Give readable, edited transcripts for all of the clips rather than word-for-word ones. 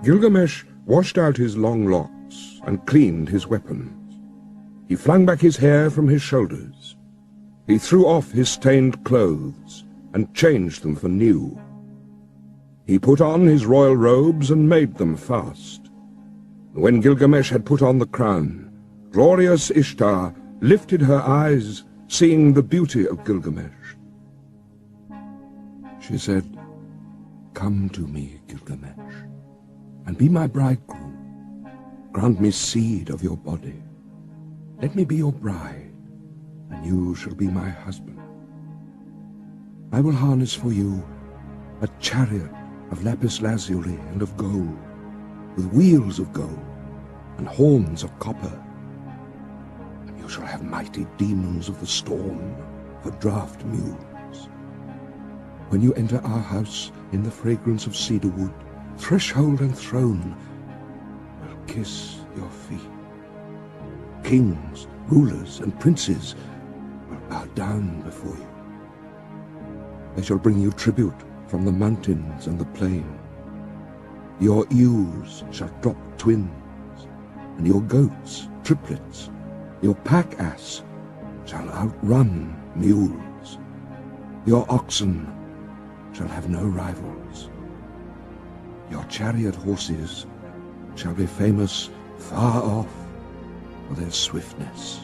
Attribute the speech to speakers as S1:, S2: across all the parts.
S1: Gilgamesh washed out his long locks and cleaned his weapons. He flung back his hair from his shoulders. He threw off his stained clothes and changed them for new. He put on his royal robes and made them fast. When Gilgamesh had put on the crown, glorious Ishtar lifted her eyes, seeing the beauty of Gilgamesh. She said, "Come to me, Gilgamesh, and be my bridegroom. Grant me seed of your body. Let me be your bride, and you shall be my husband. I will harness for you a chariot of lapis lazuli and of gold, with wheels of gold and horns of copper. And you shall have mighty demons of the storm for draft mules. When you enter our house in the fragrance of cedar wood, threshold and throne will kiss your feet. Kings, rulers, and princes will bow down before you. They shall bring you tribute from the mountains and the plain. Your ewes shall drop twins, and your goats triplets. Your pack-ass shall outrun mules. Your oxen shall have no rivals. Your chariot horses shall be famous far off for their swiftness."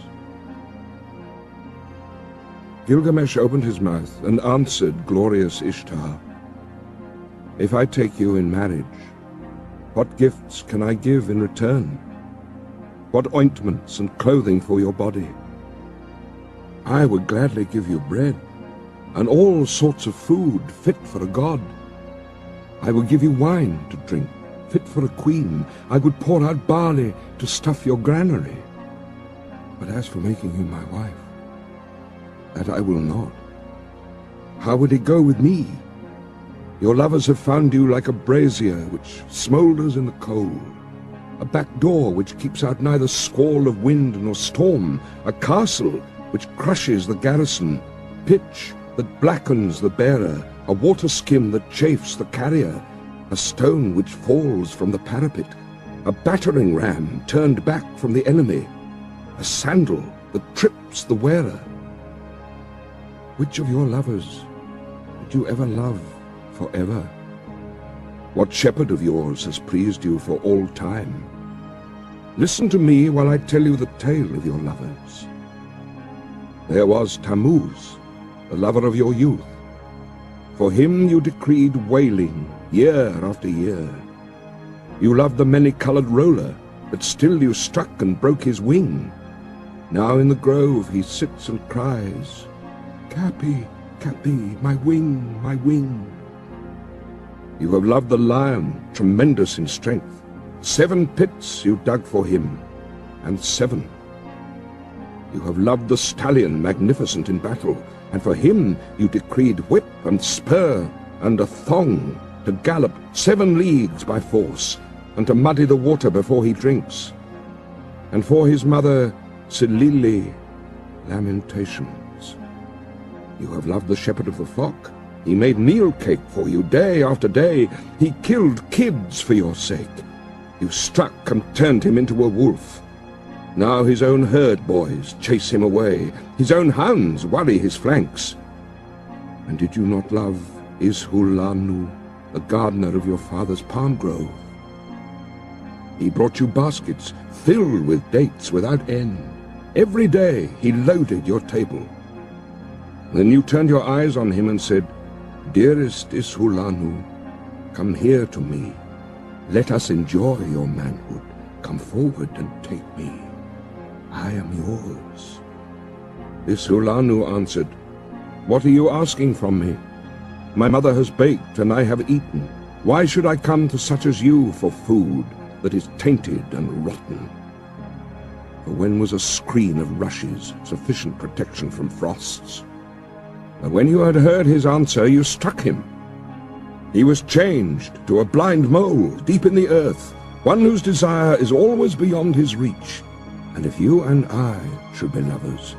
S1: Gilgamesh opened his mouth and answered glorious Ishtar, "If I take you in marriage, what gifts can I give in return? What ointments and clothing for your body? I would gladly give you bread, and all sorts of food fit for a god. I would give you wine to drink, fit for a queen. I would pour out barley to stuff your granary. But as for making you my wife, that I will not. How would it go with me? Your lovers have found you like a brazier which smoulders in the cold, a back door which keeps out neither squall of wind nor storm, a castle which crushes the garrison, pitch that blackens the bearer, a water skim that chafes the carrier, a stone which falls from the parapet, a battering ram turned back from the enemy, a sandal that trips the wearer. Which of your lovers did you ever love forever? What shepherd of yours has pleased you for all time? Listen to me while I tell you the tale of your lovers. There was Tammuz, the lover of your youth. For him you decreed wailing year after year. You loved the many-colored roller, but still you struck and broke his wing. Now in the grove he sits and cries, "Kapi, Kapi, my wing, my wing." You have loved the lion, tremendous in strength. 7 pits you dug for him, and 7. You have loved the stallion, magnificent in battle, and for him you decreed whip and spur and a thong to gallop 7 leagues by force, and to muddy the water before he drinks. And for his mother, Sîn-lēqi-unninni, lamentations. You have loved the shepherd of the flock. He made meal cake for you day after day. He killed kids for your sake. You struck and turned him into a wolf. Now his own herd boys chase him away. His own hounds worry his flanks. And did you not love Ishur-anu, the gardener of your father's palm grove? He brought you baskets filled with dates without end. Every day he loaded your table. Then you turned your eyes on him and said, "Dearest Ishur-anu, come here to me. Let us enjoy your manhood. Come forward and take me. I am yours." Ishur-anu answered, "What are you asking from me? My mother has baked and I have eaten. Why should I come to such as you for food that is tainted and rotten?" For when was a screen of rushes sufficient protection from frosts? But when you had heard his answer, you struck him. He was changed to a blind mole deep in the earth, one whose desire is always beyond his reach. And if you and I should be lovers,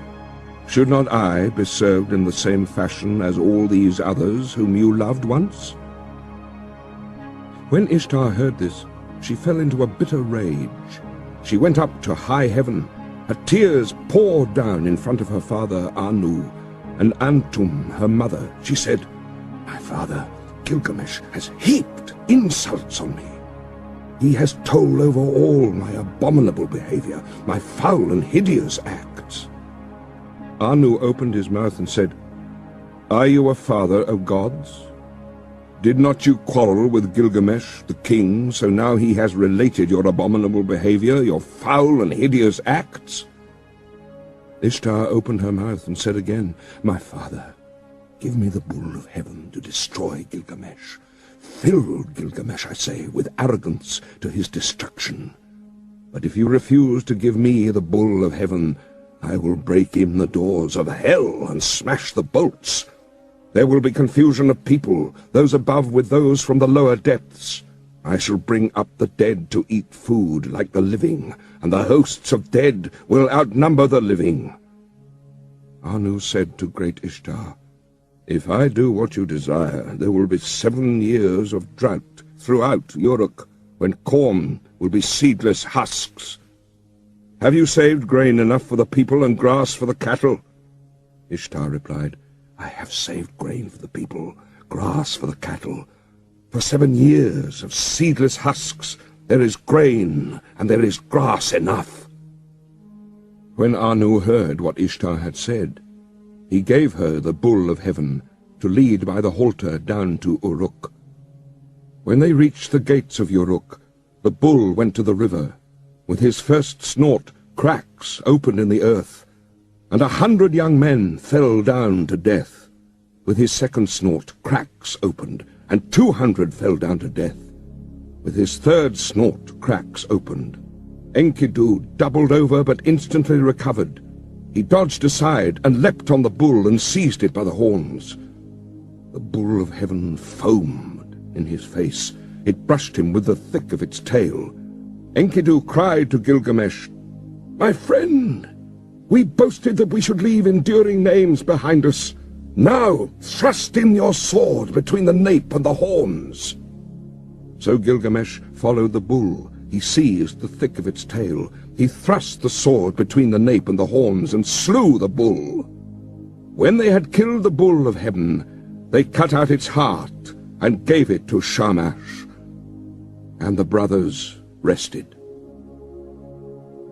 S1: should not I be served in the same fashion as all these others whom you loved once? When Ishtar heard this, she fell into a bitter rage. She went up to high heaven. Her tears poured down in front of her father Anu and Antum, her mother. She said, "My father, Gilgamesh, has heaped insults on me. He has told over all my abominable behavior, my foul and hideous acts." Anu opened his mouth and said, "Are you a father of gods? Did not you quarrel with Gilgamesh, the king, so now he has related your abominable behavior, your foul and hideous acts?" Ishtar opened her mouth and said again, "My father, give me the bull of heaven to destroy Gilgamesh. Fill Gilgamesh, I say, with arrogance to his destruction. But if you refuse to give me the bull of heaven, I will break in the doors of hell and smash the bolts. There will be confusion of people, those above with those from the lower depths. I shall bring up the dead to eat food like the living, and the hosts of dead will outnumber the living." Anu said to great Ishtar, "If I do what you desire, there will be 7 years of drought throughout Uruk, when corn will be seedless husks. Have you saved grain enough for the people and grass for the cattle?" Ishtar replied, "I have saved grain for the people, grass for the cattle. For 7 years of seedless husks there is grain and there is grass enough." When Anu heard what Ishtar had said, he gave her the bull of heaven to lead by the halter down to Uruk. When they reached the gates of Uruk, the bull went to the river. With his first snort, cracks opened in the earth, and 100 young men fell down to death. With his second snort, cracks opened, and 200 fell down to death. With his third snort, cracks opened. Enkidu doubled over but instantly recovered. He dodged aside and leapt on the bull and seized it by the horns. The bull of heaven foamed in his face. It brushed him with the thick of its tail. Enkidu cried to Gilgamesh, "My friend, we boasted that we should leave enduring names behind us. Now thrust in your sword between the nape and the horns." So Gilgamesh followed the bull. He seized the thick of its tail. He thrust the sword between the nape and the horns and slew the bull. When they had killed the bull of heaven, they cut out its heart and gave it to Shamash. And the brothers rested.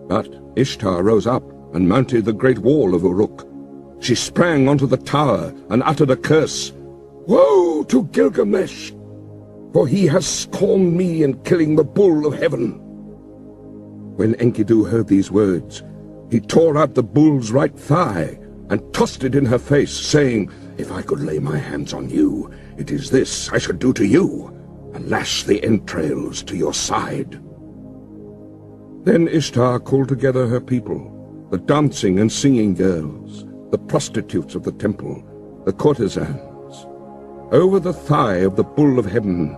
S1: But Ishtar rose up and mounted the great wall of Uruk. She sprang onto the tower and uttered a curse. "Woe to Gilgamesh! For he has scorned me in killing the bull of heaven." When Enkidu heard these words, he tore out the bull's right thigh and tossed it in her face, saying, "If I could lay my hands on you, it is this I should do to you, and lash the entrails to your side." Then Ishtar called together her people, the dancing and singing girls, the prostitutes of the temple, the courtesans. Over the thigh of the bull of heaven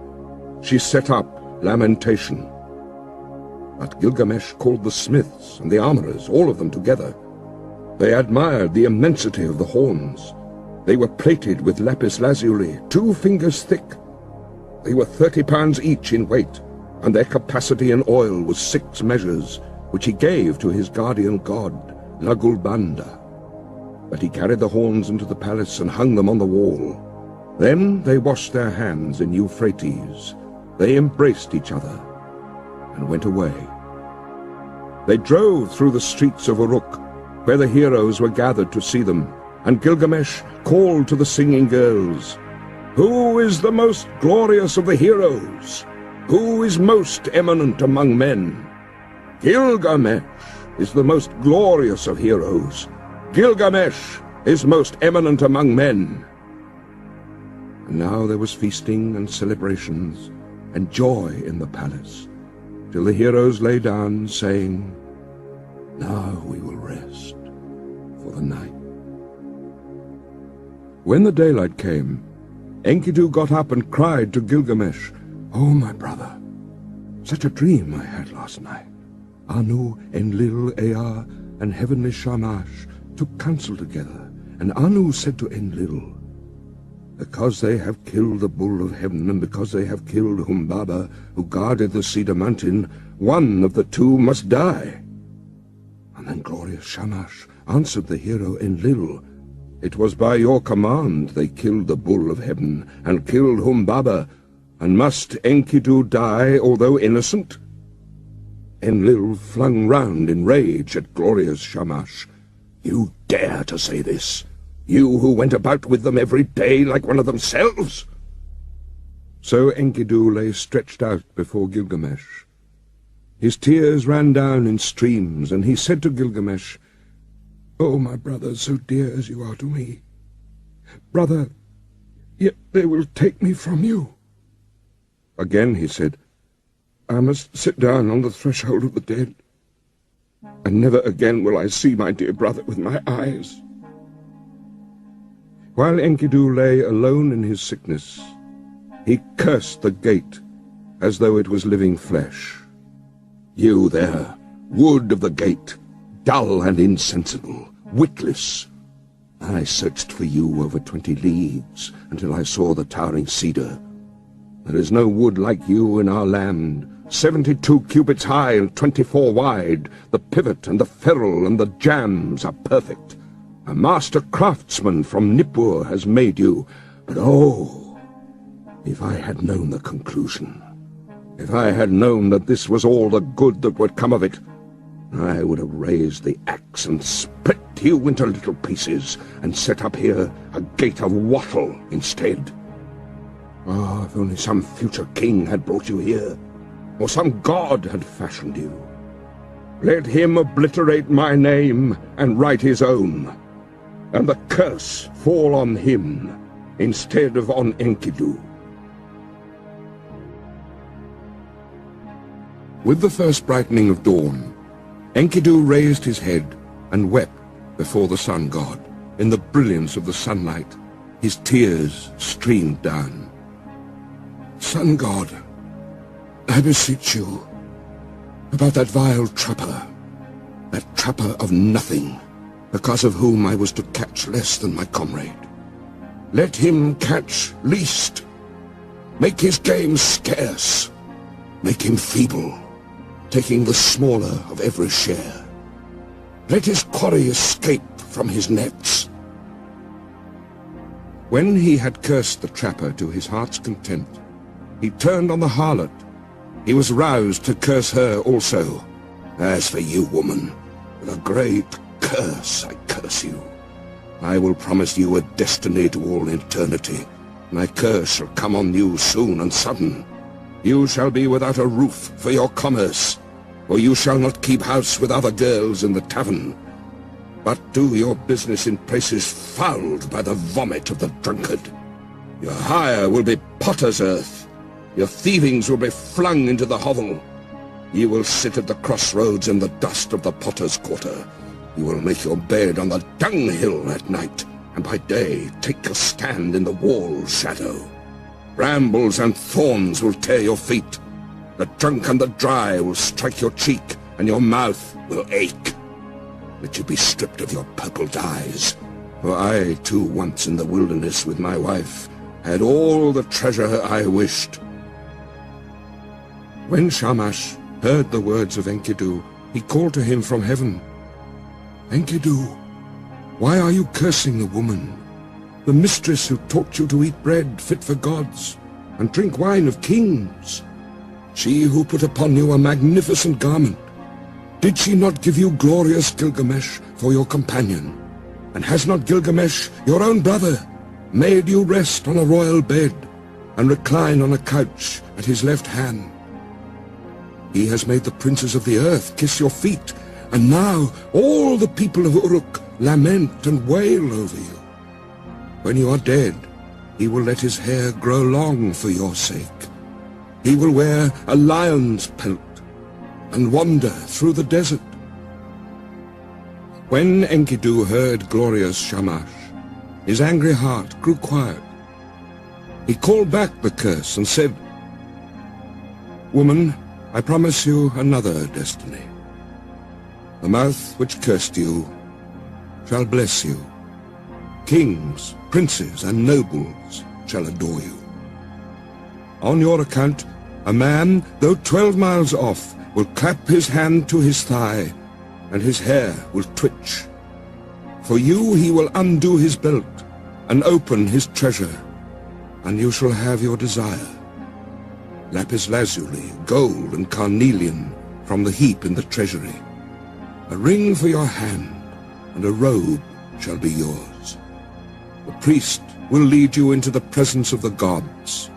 S1: she set up lamentation. But Gilgamesh called the smiths and the armorers, all of them together. They admired the immensity of the horns. They were plated with lapis lazuli, 2 fingers thick. They were 30 pounds each in weight, and their capacity in oil was 6 measures, which he gave to his guardian god, Nagulbanda. But he carried the horns into the palace and hung them on the wall. Then they washed their hands in Euphrates. They embraced each other and went away. They drove through the streets of Uruk, where the heroes were gathered to see them, and Gilgamesh called to the singing girls, "Who is the most glorious of the heroes? Who is most eminent among men? Gilgamesh is the most glorious of heroes. Gilgamesh is most eminent among men." And now there was feasting and celebrations and joy in the palace, till the heroes lay down, saying, "Now we will rest for the night." When the daylight came, Enkidu got up and cried to Gilgamesh, "Oh, my brother, such a dream I had last night. Anu, Enlil, Ea, and heavenly Shamash took counsel together, and Anu said to Enlil, Because they have killed the bull of heaven, and because they have killed Humbaba, who guarded the cedar mountain, one of the two must die." And then glorious Shamash answered the hero Enlil, "It was by your command they killed the bull of heaven, and killed Humbaba, and must Enkidu die, although innocent?" Enlil flung round in rage at glorious Shamash. "You dare to say this? You who went about with them every day like one of themselves?" So Enkidu lay stretched out before Gilgamesh. His tears ran down in streams, and he said to Gilgamesh, "O my brother, so dear as you are to me, brother, yet they will take me from you." Again he said, "I must sit down on the threshold of the dead, and never again will I see my dear brother with my eyes." While Enkidu lay alone in his sickness, he cursed the gate as though it was living flesh. "You there, wood of the gate, dull and insensible, witless, I searched for you over 20 leagues until I saw the towering cedar. There is no wood like you in our land, 72 cubits high and 24 wide. The pivot and the ferrule and the jambs are perfect. A master craftsman from Nippur has made you, but oh, if I had known the conclusion, if I had known that this was all the good that would come of it, I would have raised the axe and split you into little pieces and set up here a gate of wattle instead. Ah, if only some future king had brought you here, or some god had fashioned you. Let him obliterate my name and write his own, and the curse fall on him instead of on Enkidu." With the first brightening of dawn, Enkidu raised his head and wept before the sun god. In the brilliance of the sunlight, his tears streamed down. "Sun god, I beseech you, about that vile trapper, that trapper of nothing, because of whom I was to catch less than my comrade. Let him catch least. Make his game scarce. Make him feeble, taking the smaller of every share. Let his quarry escape from his nets." When he had cursed the trapper to his heart's content, he turned on the harlot. He was roused to curse her also. "As for you, woman, with a great curse I curse you. I will promise you a destiny to all eternity. My curse shall come on you soon and sudden. You shall be without a roof for your commerce, for you shall not keep house with other girls in the tavern, but do your business in places fouled by the vomit of the drunkard. Your hire will be potter's earth. Your thievings will be flung into the hovel. You will sit at the crossroads in the dust of the potter's quarter. You will make your bed on the dunghill at night, and by day take your stand in the wall shadow. Brambles and thorns will tear your feet. The drunk and the dry will strike your cheek, and your mouth will ache. Let you be stripped of your purple dyes, for I, too, once in the wilderness with my wife, had all the treasure I wished." When Shamash heard the words of Enkidu, he called to him from heaven, "Enkidu, why are you cursing the woman, the mistress who taught you to eat bread fit for gods, and drink wine of kings? She who put upon you a magnificent garment, did she not give you glorious Gilgamesh for your companion? And has not Gilgamesh, your own brother, made you rest on a royal bed, and recline on a couch at his left hand? He has made the princes of the earth kiss your feet, and now all the people of Uruk lament and wail over you. When you are dead, he will let his hair grow long for your sake. He will wear a lion's pelt and wander through the desert." When Enkidu heard glorious Shamash, his angry heart grew quiet. He called back the curse and said, "Woman, I promise you another destiny. The mouth which cursed you shall bless you. Kings, princes and nobles shall adore you. On your account, a man, though 12 miles off, will clap his hand to his thigh, and his hair will twitch. For you he will undo his belt, and open his treasure, and you shall have your desire. Lapis lazuli, gold and carnelian from the heap in the treasury. A ring for your hand, and a robe shall be yours. The priest will lead you into the presence of the gods.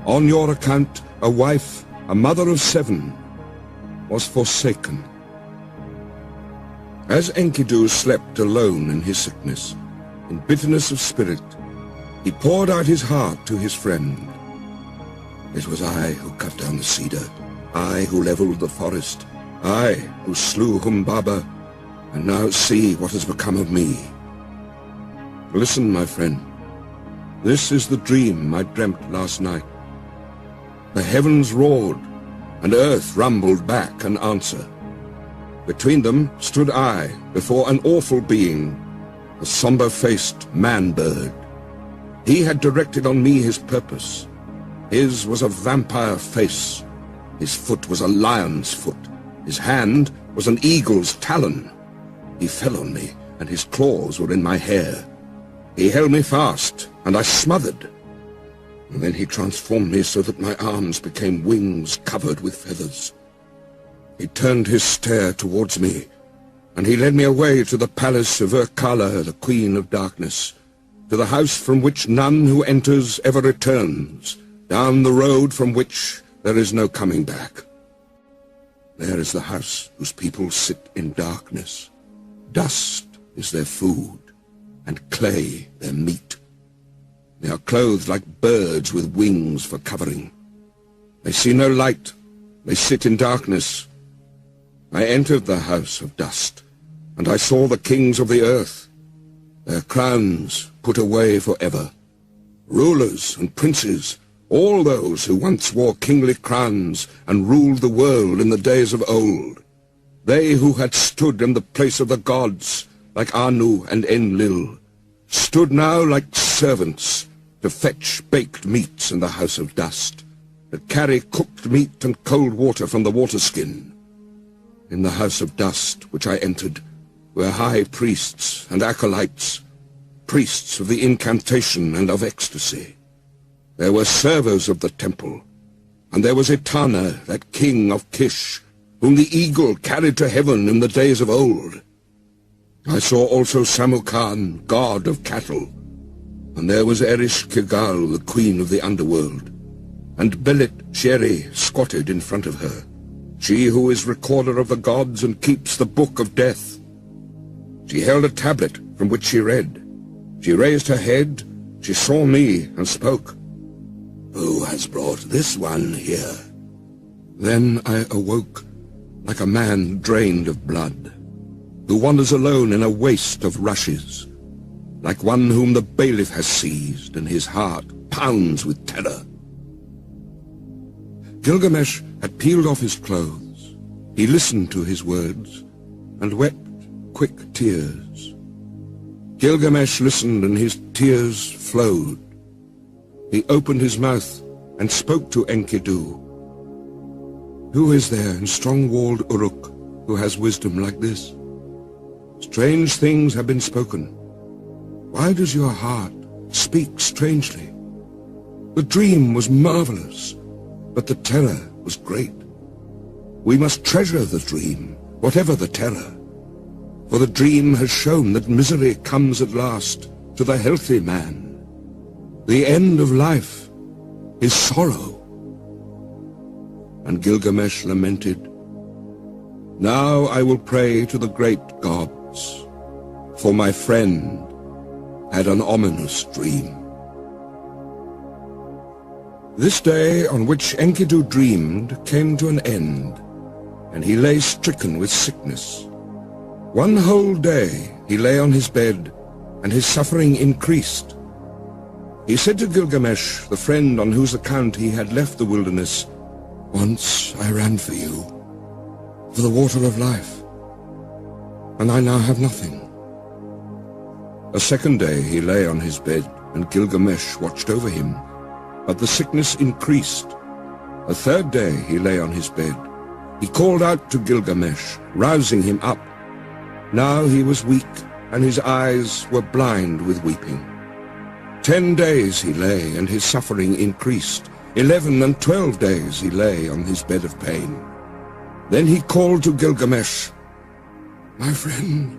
S1: On your account, a wife, a mother of 7, was forsaken. As Enkidu slept alone in his sickness, in bitterness of spirit, he poured out his heart to his friend. It was I who cut down the cedar, I who leveled the forest, I who slew Humbaba, and now see what has become of me. Listen, my friend. This is the dream I dreamt last night. The heavens roared, and earth rumbled back an answer. Between them stood I, before an awful being, a somber-faced man-bird. He had directed on me his purpose. His was a vampire face. His foot was a lion's foot. His hand was an eagle's talon. He fell on me, and his claws were in my hair. He held me fast, and I smothered. And then he transformed me so that my arms became wings covered with feathers. He turned his stare towards me, and he led me away to the palace of Ur-Kala, the Queen of Darkness, to the house from which none who enters ever returns, down the road from which there is no coming back. There is the house whose people sit in darkness. Dust is their food, and clay their meat. They are clothed like birds with wings for covering. They see no light. They sit in darkness. I entered the house of dust, and I saw the kings of the earth, their crowns put away forever. Rulers and princes, all those who once wore kingly crowns and ruled the world in the days of old. They who had stood in the place of the gods, like Anu and Enlil, stood now like servants to fetch baked meats in the house of dust, to carry cooked meat and cold water from the waterskin. In the house of dust which I entered were high priests and acolytes, priests of the incantation and of ecstasy. There were servers of the temple, and there was Etana, that king of Kish, whom the eagle carried to heaven in the days of old. I saw also Samukan, god of cattle, and there was Eresh-Kigal, the queen of the underworld, and Belit-Sheri squatted in front of her, she who is recorder of the gods and keeps the book of death. She held a tablet from which she read. She raised her head, she saw me and spoke. Who has brought this one here? Then I awoke, like a man drained of blood, who wanders alone in a waste of rushes, like one whom the bailiff has seized, and his heart pounds with terror. Gilgamesh had peeled off his clothes. He listened to his words, and wept quick tears. Gilgamesh listened, and his tears flowed. He opened his mouth and spoke to Enkidu. Who is there in strong-walled Uruk who has wisdom like this? Strange things have been spoken. Why does your heart speak strangely? The dream was marvelous, but the terror was great. We must treasure the dream, whatever the terror. For the dream has shown that misery comes at last to the healthy man. The end of life is sorrow. And Gilgamesh lamented, Now I will pray to the great gods, for my friend had an ominous dream. This day on which Enkidu dreamed came to an end, and he lay stricken with sickness. One whole day he lay on his bed, and his suffering increased. He said to Gilgamesh, the friend on whose account he had left the wilderness, Once I ran for you, for the water of life, and I now have nothing. A second day he lay on his bed, and Gilgamesh watched over him. But the sickness increased. A third day he lay on his bed. He called out to Gilgamesh, rousing him up. Now he was weak, and his eyes were blind with weeping. 10 days he lay, and his suffering increased. 11 and 12 days he lay on his bed of pain. Then he called to Gilgamesh, "My friend,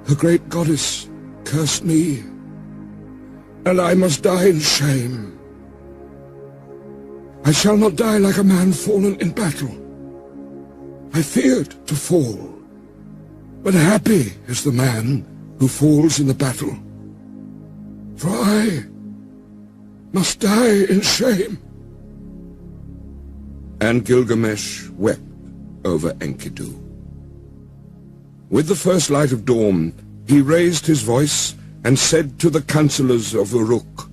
S1: the great goddess cursed me, and I must die in shame. I shall not die like a man fallen in battle. I feared to fall, but happy is the man who falls in the battle. For I must die in shame." And Gilgamesh wept over Enkidu. With the first light of dawn, he raised his voice and said to the counselors of Uruk,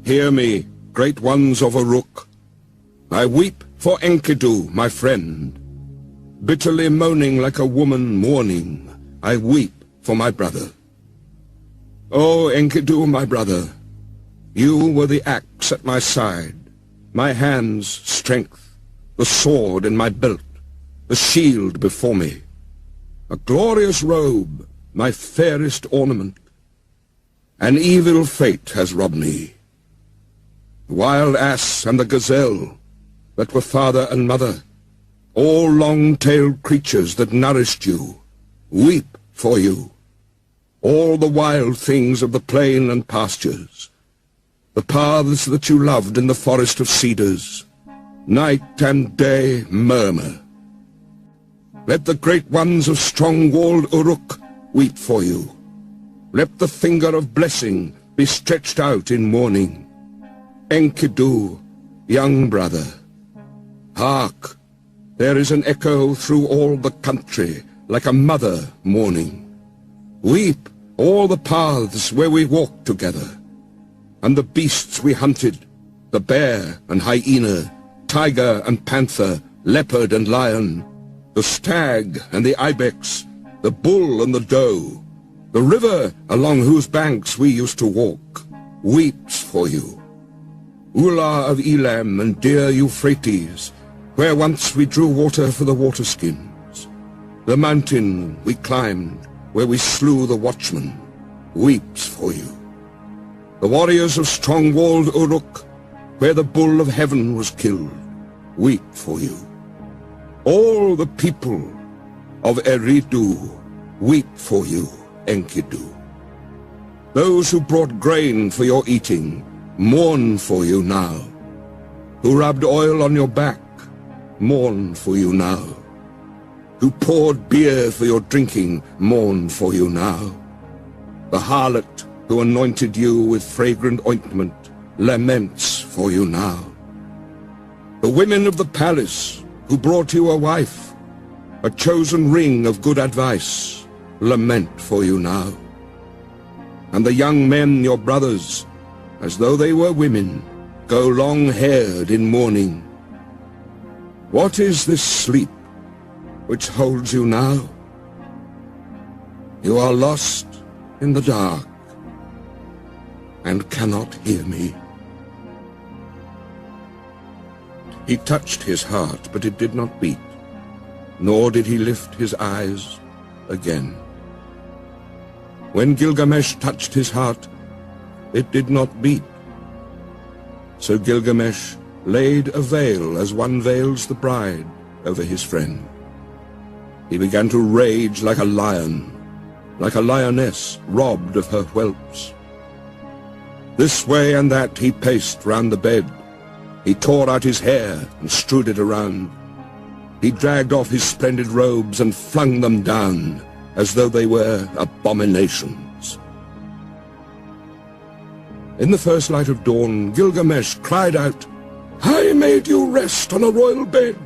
S1: "Hear me, great ones of Uruk. I weep for Enkidu, my friend. Bitterly moaning like a woman mourning, I weep for my brother. O Enkidu, my brother, you were the axe at my side, my hand's strength, the sword in my belt, the shield before me, a glorious robe, my fairest ornament. An evil fate has robbed me. The wild ass and the gazelle that were father and mother, all long-tailed creatures that nourished you, weep for you. All the wild things of the plain and pastures, the paths that you loved in the forest of cedars, night and day murmur. Let the great ones of strong-walled Uruk weep for you. Let the finger of blessing be stretched out in mourning. Enkidu, young brother, hark, there is an echo through all the country, like a mother mourning. Weep all the paths where we walked together, and the beasts we hunted, the bear and hyena, tiger and panther, leopard and lion, the stag and the ibex, the bull and the doe, the river along whose banks we used to walk, weeps for you. Ula of Elam and dear Euphrates, where once we drew water for the waterskins, the mountain we climbed, where we slew the watchman, weeps for you. The warriors of strong-walled Uruk, where the bull of heaven was killed, weep for you. All the people of Eridu weep for you, Enkidu. Those who brought grain for your eating mourn for you now. Who rubbed oil on your back mourn for you now. Who poured beer for your drinking mourn for you now. The harlot who anointed you with fragrant ointment laments for you now. The women of the palace who brought you a wife, a chosen ring of good advice, lament for you now. And the young men, your brothers, as though they were women, go long-haired in mourning. What is this sleep which holds you now? You are lost in the dark and cannot hear me." He touched his heart, but it did not beat, nor did he lift his eyes again. When Gilgamesh touched his heart, it did not beat. So Gilgamesh laid a veil as one veils the bride over his friend. He began to rage like a lion, like a lioness robbed of her whelps. This way and that he paced round the bed. He tore out his hair and strewed it around. He dragged off his splendid robes and flung them down as though they were abominations. In the first light of dawn, Gilgamesh cried out, "I made you rest on a royal bed.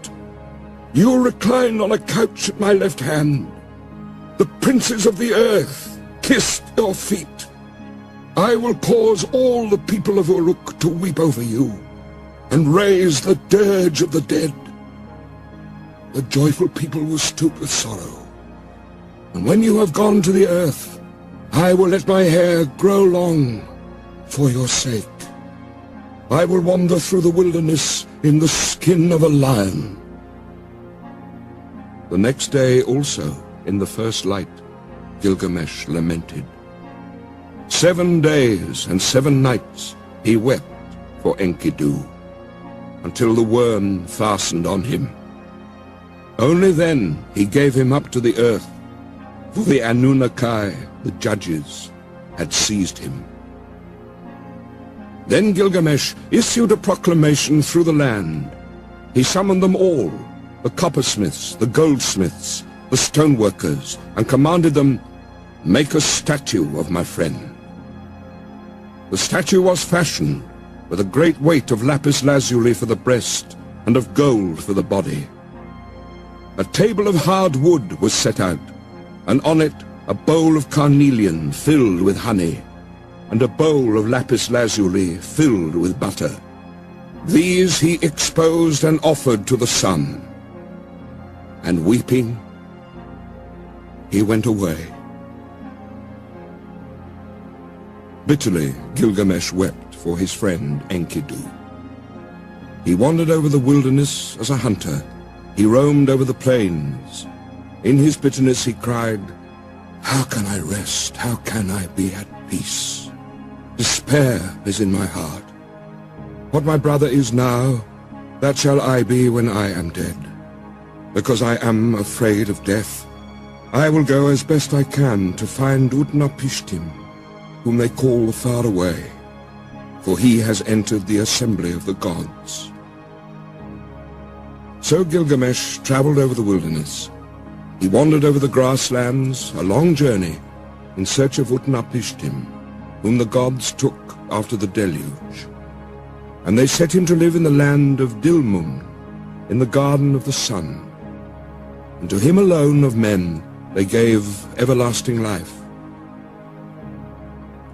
S1: You reclined on a couch at my left hand. The princes of the earth kissed your feet. I will cause all the people of Uruk to weep over you and raise the dirge of the dead. The joyful people will stoop with sorrow. And when you have gone to the earth, I will let my hair grow long for your sake. I will wander through the wilderness in the skin of a lion. The next day also, in the first light, Gilgamesh lamented. 7 days and 7 nights he wept for Enkidu, until the worm fastened on him. Only then he gave him up to the earth, for the Anunnaki, the judges, had seized him. Then Gilgamesh issued a proclamation through the land. He summoned them all, the coppersmiths, the goldsmiths, the stoneworkers, and commanded them, "Make a statue of my friend." The statue was fashioned with a great weight of lapis lazuli for the breast and of gold for the body. A table of hard wood was set out, and on it a bowl of carnelian filled with honey, and a bowl of lapis lazuli filled with butter. These he exposed and offered to the sun. And weeping, he went away. Bitterly Gilgamesh wept for his friend Enkidu. He wandered over the wilderness as a hunter. He roamed over the plains. In his bitterness he cried, "How can I rest? How can I be at peace? Despair is in my heart. What my brother is now, that shall I be when I am dead. Because I am afraid of death, I will go as best I can to find Utnapishtim, whom they call the Far Away, for he has entered the assembly of the gods." So Gilgamesh traveled over the wilderness. He wandered over the grasslands, a long journey, in search of Utnapishtim, whom the gods took after the deluge. And they set him to live in the land of Dilmun, in the garden of the sun. And to him alone of men they gave everlasting life.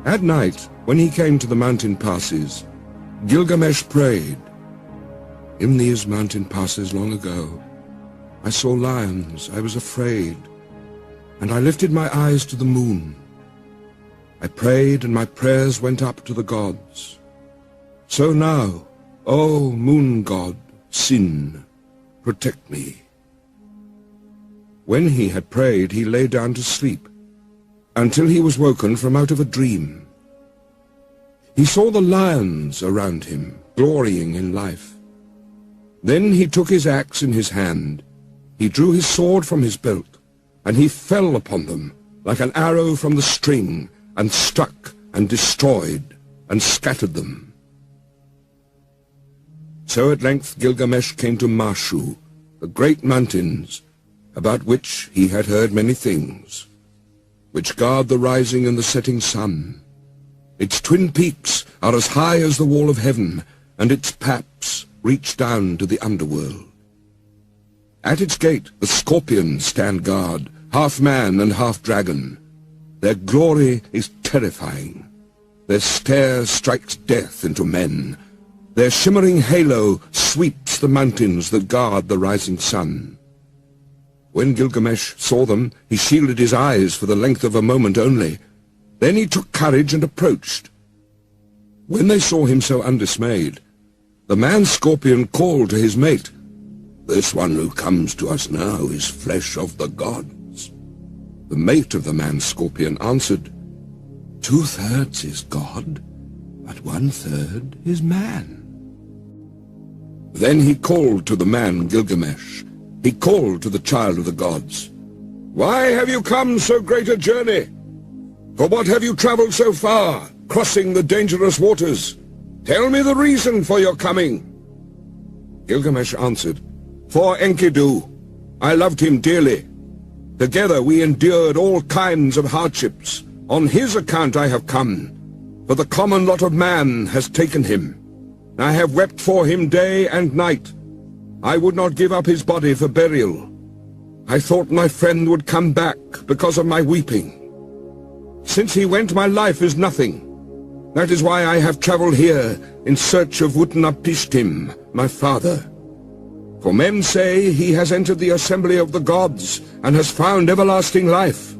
S1: At night, when he came to the mountain passes, Gilgamesh prayed, "In these mountain passes long ago, I saw lions, I was afraid, and I lifted my eyes to the moon. I prayed, and my prayers went up to the gods. So now, O moon god, Sîn, protect me." When he had prayed, he lay down to sleep, until he was woken from out of a dream. He saw the lions around him, glorying in life. Then he took his axe in his hand, he drew his sword from his belt, and he fell upon them like an arrow from the string, and struck and destroyed and scattered them. So at length Gilgamesh came to Mashu, the great mountains, about which he had heard many things, which guard the rising and the setting sun. Its twin peaks are as high as the wall of heaven, and its paps reach down to the underworld. At its gate the scorpions stand guard, half man and half dragon. Their glory is terrifying. Their stare strikes death into men. Their shimmering halo sweeps the mountains that guard the rising sun. When Gilgamesh saw them, he shielded his eyes for the length of a moment only. Then he took courage and approached. When they saw him so undismayed, the man-scorpion called to his mate, "This one who comes to us now is flesh of the gods." The mate of the man-scorpion answered, "2/3 is God, but 1/3 is man." Then he called to the man Gilgamesh. He called to the child of the gods, "Why have you come so great a journey? For what have you traveled so far, crossing the dangerous waters? Tell me the reason for your coming." Gilgamesh answered, "For Enkidu. I loved him dearly. Together we endured all kinds of hardships. On his account I have come, for the common lot of man has taken him. I have wept for him day and night. I would not give up his body for burial. I thought my friend would come back because of my weeping. Since he went, my life is nothing. That is why I have traveled here in search of Utnapishtim, my father. For men say he has entered the assembly of the gods and has found everlasting life.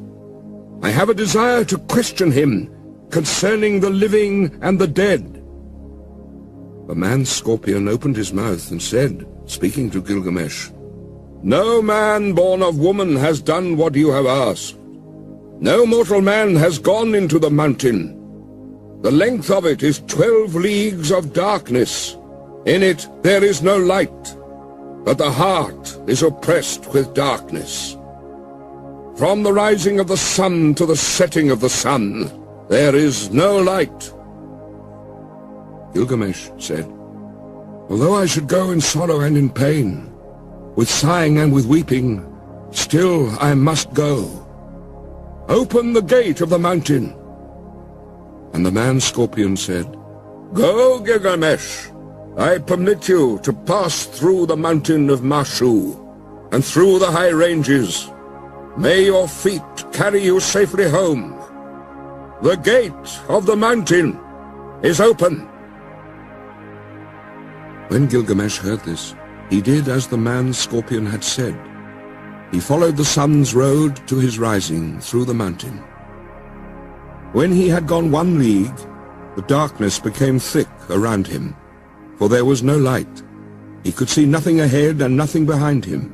S1: I have a desire to question him concerning the living and the dead." The man-scorpion opened his mouth and said, speaking to Gilgamesh, "No man born of woman has done what you have asked. No mortal man has gone into the mountain. The length of it is 12 leagues of darkness. In it there is no light, but the heart is oppressed with darkness. From the rising of the sun to the setting of the sun, there is no light." Gilgamesh said, "Although I should go in sorrow and in pain, with sighing and with weeping, still I must go. Open the gate of the mountain." And the man-scorpion said, "Go, Gilgamesh. I permit you to pass through the mountain of Mashu and through the high ranges. May your feet carry you safely home. The gate of the mountain is open." When Gilgamesh heard this, he did as the man-scorpion had said. He followed the sun's road to his rising through the mountain. When he had gone 1 league, the darkness became thick around him, for there was no light. He could see nothing ahead and nothing behind him.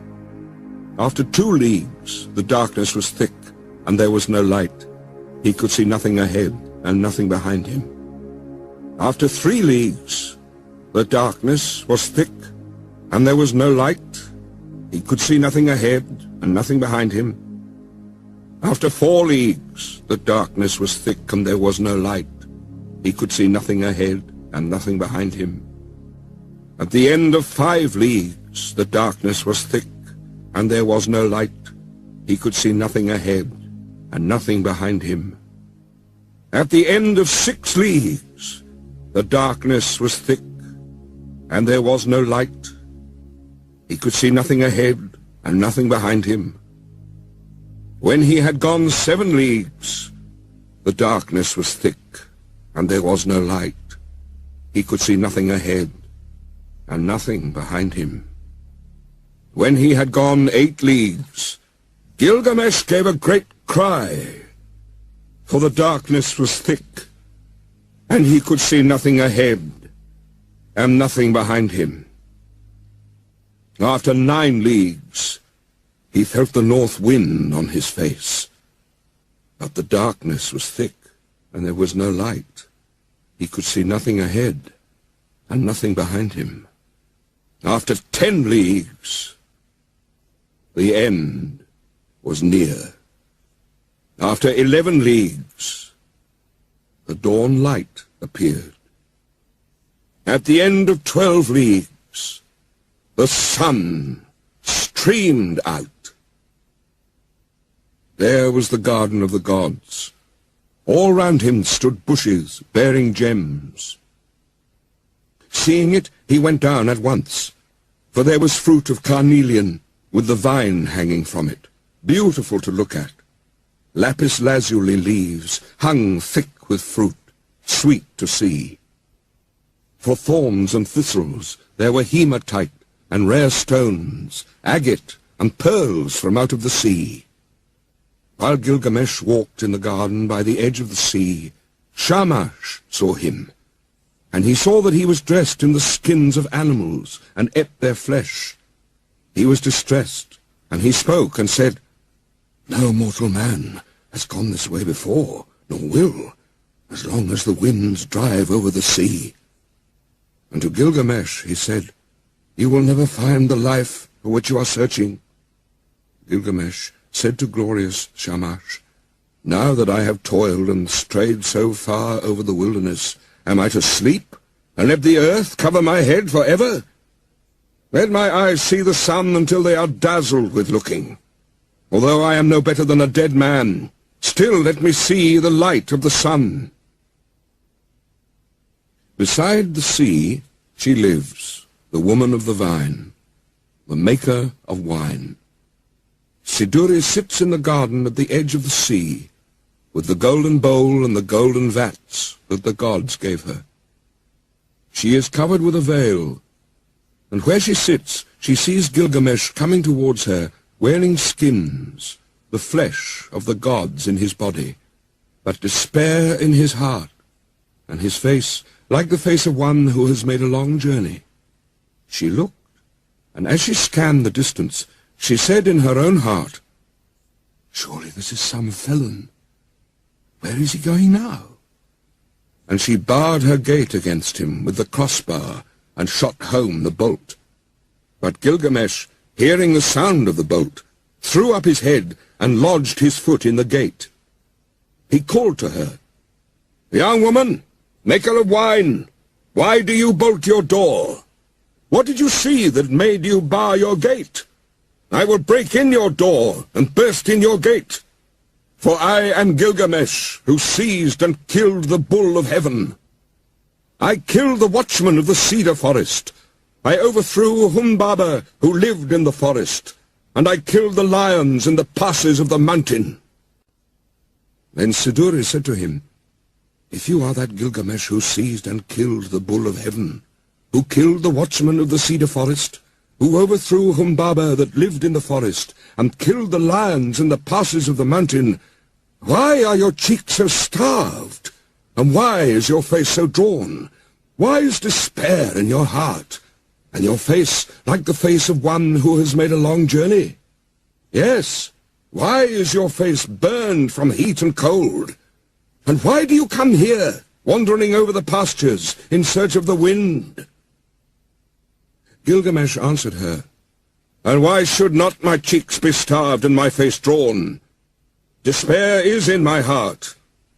S1: After 2 leagues, the darkness was thick, and there was no light. He could see nothing ahead and nothing behind him. After 3 leagues, the darkness was thick, and there was no light. He could see nothing ahead and nothing behind him. After 4 leagues, the darkness was thick, and there was no light. He could see nothing ahead and nothing behind him. At the end of 5 leagues, the darkness was thick, and there was no light. He could see nothing ahead and nothing behind him. At the end of 6 leagues, the darkness was thick, and there was no light. He could see nothing ahead and nothing behind him. When he had gone 7 leagues, the darkness was thick, and there was no light. He could see nothing ahead and nothing behind him. When he had gone 8 leagues, Gilgamesh gave a great cry, for the darkness was thick, and he could see nothing ahead and nothing behind him. After 9 leagues, he felt the north wind on his face, but the darkness was thick, and there was no light. He could see nothing ahead and nothing behind him. After 10 leagues, the end was near. After 11 leagues, the dawn light appeared. At the end of 12 leagues, the sun streamed out. There was the garden of the gods. All round him stood bushes bearing gems. Seeing it, he went down at once, for there was fruit of carnelian, with the vine hanging from it, beautiful to look at. Lapis lazuli leaves hung thick with fruit, sweet to see. For thorns and thistles there were hematite and rare stones, agate and pearls from out of the sea. While Gilgamesh walked in the garden by the edge of the sea, Shamash saw him, and he saw that he was dressed in the skins of animals and ate their flesh. He was distressed, and he spoke and said, "No mortal man has gone this way before, nor will, as long as the winds drive over the sea." And to Gilgamesh he said, "You will never find the life for which you are searching." Gilgamesh said to glorious Shamash, "Now that I have toiled and strayed so far over the wilderness, am I to sleep and let the earth cover my head forever? Let my eyes see the sun until they are dazzled with looking. Although I am no better than a dead man, still let me see the light of the sun." Beside the sea she lives, the woman of the vine, the maker of wine. Siduri sits in the garden at the edge of the sea, with the golden bowl and the golden vats that the gods gave her. She is covered with a veil, and where she sits she sees Gilgamesh coming towards her, wearing skins, the flesh of the gods in his body, but despair in his heart, and his face like the face of one who has made a long journey. She looked, and as she scanned the distance, she said in her own heart, "Surely this is some felon. Where is he going now?" And she barred her gate against him with the crossbar, and shot home the bolt. But Gilgamesh, hearing the sound of the bolt, threw up his head and lodged his foot in the gate. He called to her, "Young woman, maker of wine, why do you bolt your door? What did you see that made you bar your gate? I will break in your door and burst in your gate. For I am Gilgamesh, who seized and killed the bull of heaven. I killed the watchman of the cedar forest. I overthrew Humbaba, who lived in the forest, and I killed the lions in the passes of the mountain." Then Siduri said to him, "If you are that Gilgamesh who seized and killed the bull of heaven, who killed the watchman of the cedar forest, who overthrew Humbaba that lived in the forest, and killed the lions in the passes of the mountain, why are your cheeks so starved, and why is your face so drawn? Why is despair in your heart, and your face like the face of one who has made a long journey? Yes, why is your face burned from heat and cold? And why do you come here, wandering over the pastures in search of the wind?" Gilgamesh answered her, "And why should not my cheeks be starved and my face drawn? Despair is in my heart,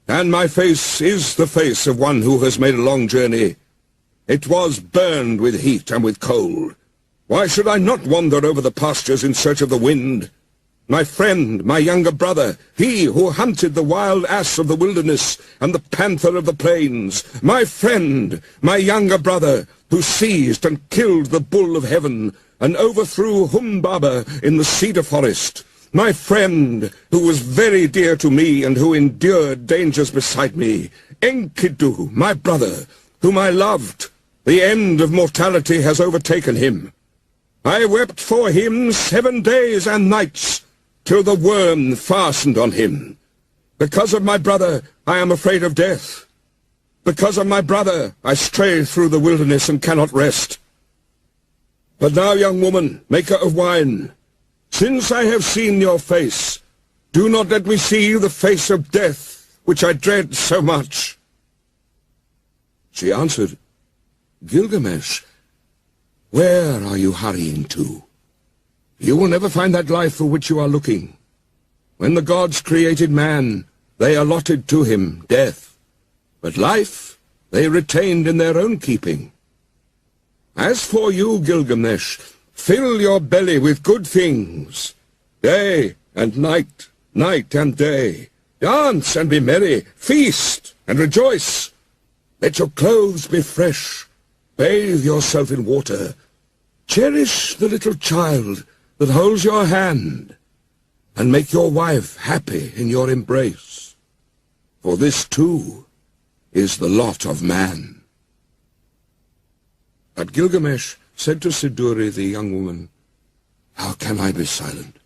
S1: and my face is the face of one who has made a long journey. It was burned with heat and with cold. Why should I not wander over the pastures in search of the wind? My friend, my younger brother, he who hunted the wild ass of the wilderness and the panther of the plains, my friend, my younger brother, who seized and killed the bull of heaven and overthrew Humbaba in the cedar forest, my friend, who was very dear to me and who endured dangers beside me, Enkidu, my brother, whom I loved. The end of mortality has overtaken him. I wept for him 7 days and nights, till the worm fastened on him. Because of my brother, I am afraid of death. Because of my brother, I stray through the wilderness and cannot rest. But now, young woman, maker of wine, since I have seen your face, do not let me see the face of death, which I dread so much." She answered, "Gilgamesh, where are you hurrying to? You will never find that life for which you are looking. When the gods created man, they allotted to him death. But life they retained in their own keeping. As for you, Gilgamesh, fill your belly with good things, day and night, night and day. Dance and be merry, feast and rejoice. Let your clothes be fresh, bathe yourself in water. Cherish the little child that holds your hand, and make your wife happy in your embrace. For this, too, is the lot of man." But Gilgamesh said to Siduri, the young woman, "How can I be silent?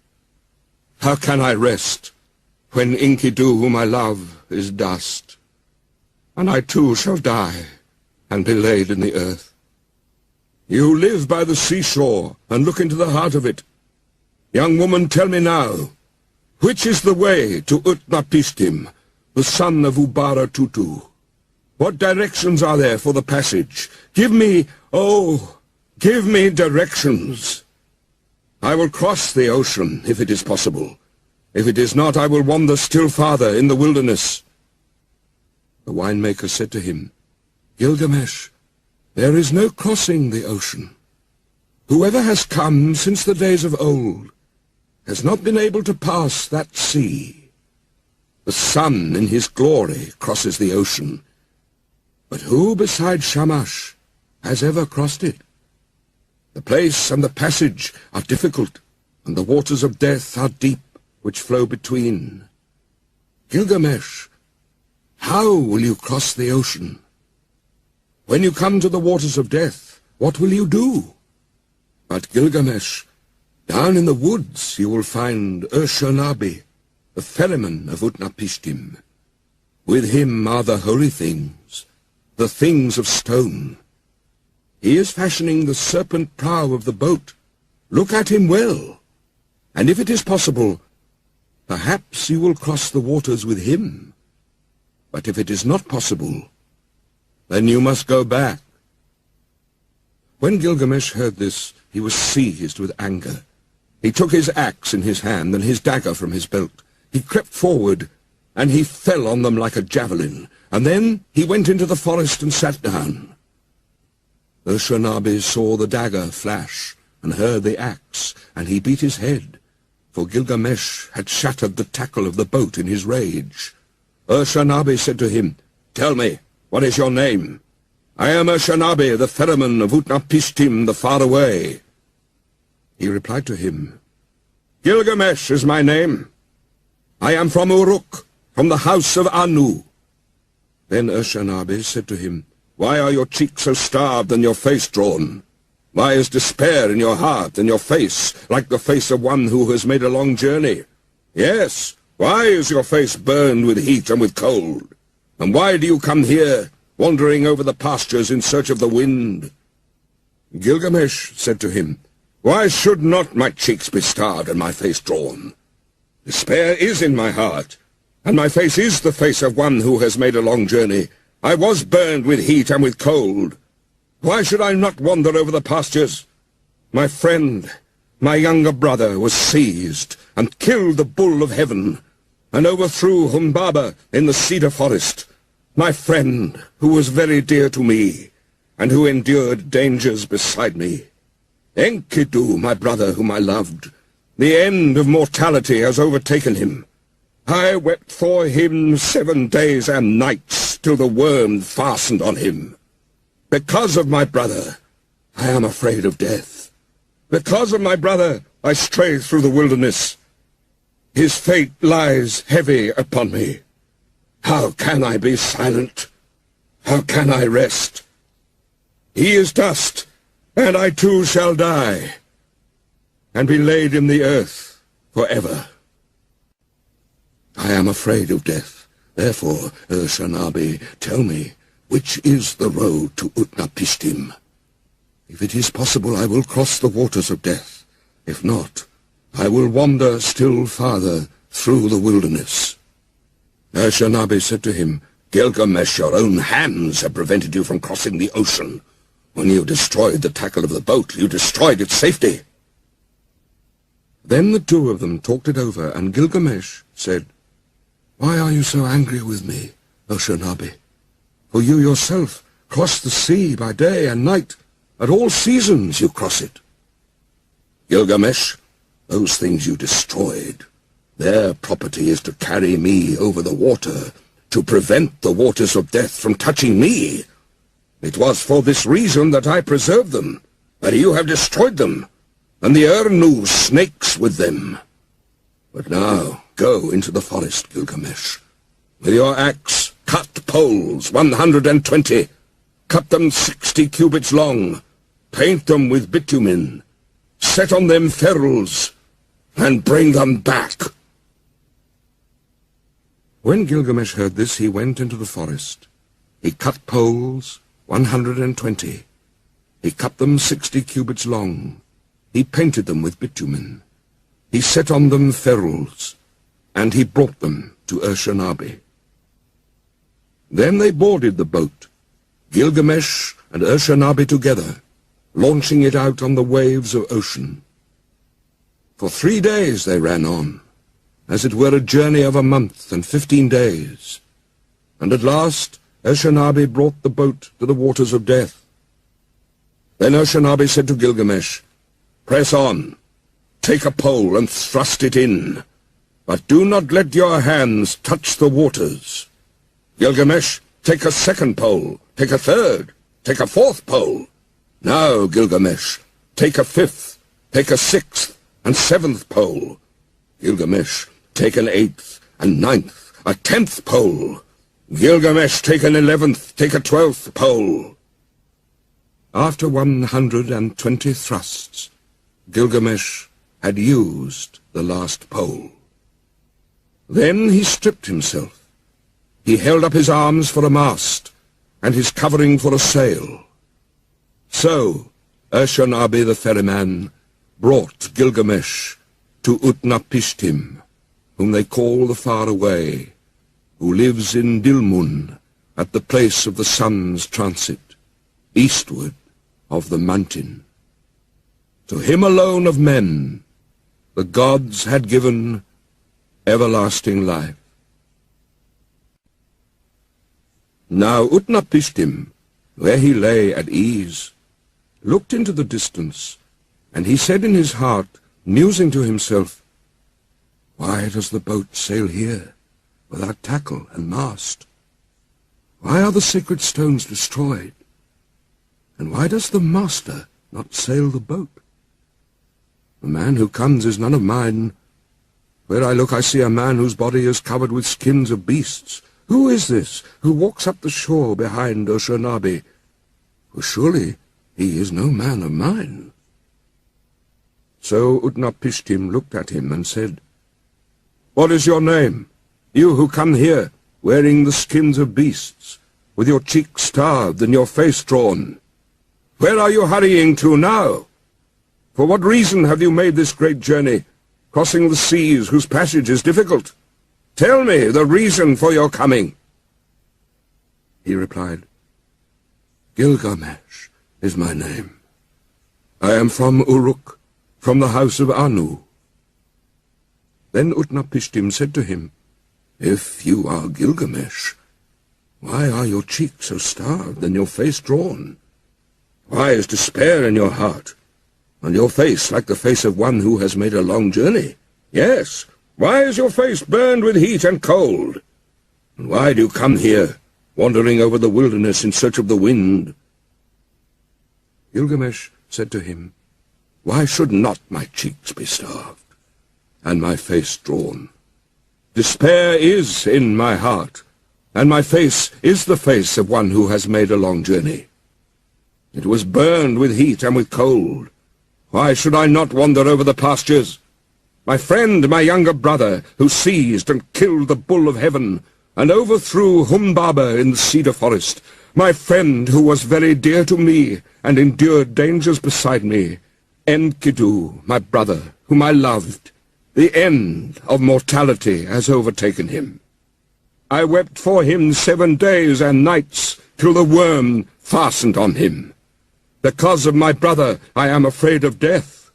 S1: How can I rest when Enkidu, whom I love, is dust? And I too shall die and be laid in the earth. You live by the seashore and look into the heart of it. Young woman, tell me now, which is the way to Utnapishtim, the son of Tutu? What directions are there for the passage? Give me, oh, give me directions. I will cross the ocean, if it is possible. If it is not, I will wander still farther in the wilderness." The winemaker said to him, "Gilgamesh, there is no crossing the ocean. Whoever has come since the days of old has not been able to pass that sea. The sun in his glory crosses the ocean. But who besides Shamash has ever crossed it? The place and the passage are difficult, and the waters of death are deep, which flow between. Gilgamesh, how will you cross the ocean? When you come to the waters of death, what will you do? But Gilgamesh, down in the woods you will find Ashurbanipal, the ferryman of Utnapishtim. With him are the holy things, the things of stone. He is fashioning the serpent prow of the boat. Look at him well, and if it is possible, perhaps you will cross the waters with him. But if it is not possible, then you must go back." When Gilgamesh heard this, he was seized with anger. He took his axe in his hand and his dagger from his belt. He crept forward, and he fell on them like a javelin, and then he went into the forest and sat down. Ashurbanipal saw the dagger flash and heard the axe, and he beat his head, for Gilgamesh had shattered the tackle of the boat in his rage. Ashurbanipal said to him, "Tell me, what is your name?" "I am Ashurbanipal, the ferryman of Utnapishtim, the faraway." He replied to him, "Gilgamesh is my name. I am from Uruk, from the house of Anu." Then Ashurbanipal said to him, "Why are your cheeks so starved and your face drawn? Why is despair in your heart and your face like the face of one who has made a long journey? Yes, why is your face burned with heat and with cold? And why do you come here, wandering over the pastures in search of the wind?" Gilgamesh said to him, "Why should not my cheeks be starved and my face drawn? Despair is in my heart, and my face is the face of one who has made a long journey. I was burned with heat and with cold. Why should I not wander over the pastures? My friend, my younger brother, was seized and killed the bull of heaven, and overthrew Humbaba in the cedar forest, my friend, who was very dear to me, and who endured dangers beside me. Enkidu, my brother, whom I loved, the end of mortality has overtaken him. I wept for him 7 days and nights, till the worm fastened on him. Because of my brother, I am afraid of death. Because of my brother, I stray through the wilderness. His fate lies heavy upon me. How can I be silent? How can I rest? He is dust, and I too shall die, and be laid in the earth forever. I am afraid of death. Therefore, Ashurbanipal, tell me, which is the road to Utnapishtim? If it is possible, I will cross the waters of death. If not, I will wander still farther through the wilderness." Ashurbanipal said to him, "Gilgamesh, your own hands have prevented you from crossing the ocean. When you destroyed the tackle of the boat, you destroyed its safety." Then the two of them talked it over, and Gilgamesh said, "Why are you so angry with me, Ashurbanipal? For you yourself cross the sea by day and night. At all seasons you cross it." "Gilgamesh, those things you destroyed, their property is to carry me over the water, to prevent the waters of death from touching me. It was for this reason that I preserved them, but you have destroyed them, and the Urnu snakes with them. But now go into the forest, Gilgamesh. With your axe, cut poles 120, cut them 60 cubits long, paint them with bitumen, set on them ferrules, and bring them back." When Gilgamesh heard this, he went into the forest. He cut poles 120. He cut them 60 cubits long. He painted them with bitumen. He set on them ferrules, and he brought them to Ashurbanipal. Then they boarded the boat, Gilgamesh and Ashurbanipal together, launching it out on the waves of ocean. For 3 days they ran on, as it were a journey of a month and 15 days, and at last Ashurbanipal brought the boat to the waters of death. Then Ashurbanipal said to Gilgamesh, "Press on, take a pole and thrust it in, but do not let your hands touch the waters. Gilgamesh, take a second pole, take a third, take a fourth pole. Now, Gilgamesh, take a fifth, take a sixth and seventh pole. Gilgamesh, take an eighth and ninth, a 10th pole. Gilgamesh, take an 11th, take a 12th pole." After 120 thrusts, Gilgamesh had used the last pole. Then he stripped himself. He held up his arms for a mast, and his covering for a sail. So Ashurbanipal the ferryman brought Gilgamesh to Utnapishtim, whom they call the Far Away, who lives in Dilmun, at the place of the sun's transit, eastward of the mountain. To him alone of men the gods had given everlasting life. Now Utnapishtim, where he lay at ease, looked into the distance, and he said in his heart, musing to himself, "Why does the boat sail here, without tackle and mast? Why are the sacred stones destroyed? And why does the master not sail the boat? The man who comes is none of mine. Where I look I see a man whose body is covered with skins of beasts. Who is this who walks up the shore behind Ashurbanipal? For surely he is no man of mine." So Utnapishtim looked at him and said, "What is your name, you who come here, wearing the skins of beasts, with your cheeks starved and your face drawn? Where are you hurrying to now? For what reason have you made this great journey, crossing the seas whose passage is difficult? Tell me the reason for your coming." He replied, "Gilgamesh is my name. I am from Uruk, from the house of Anu." Then Utnapishtim said to him, "If you are Gilgamesh, why are your cheeks so starved and your face drawn? Why is despair in your heart, and your face like the face of one who has made a long journey? Yes, why is your face burned with heat and cold? And why do you come here, wandering over the wilderness in search of the wind?" Gilgamesh said to him, "Why should not my cheeks be starved, and my face drawn? Despair is in my heart, and my face is the face of one who has made a long journey. It was burned with heat and with cold. Why should I not wander over the pastures? My friend, my younger brother, who seized and killed the bull of heaven, and overthrew Humbaba in the cedar forest, my friend who was very dear to me, and endured dangers beside me, Enkidu, my brother, whom I loved, the end of mortality has overtaken him. I wept for him 7 days and nights, till the worm fastened on him. Because of my brother I am afraid of death.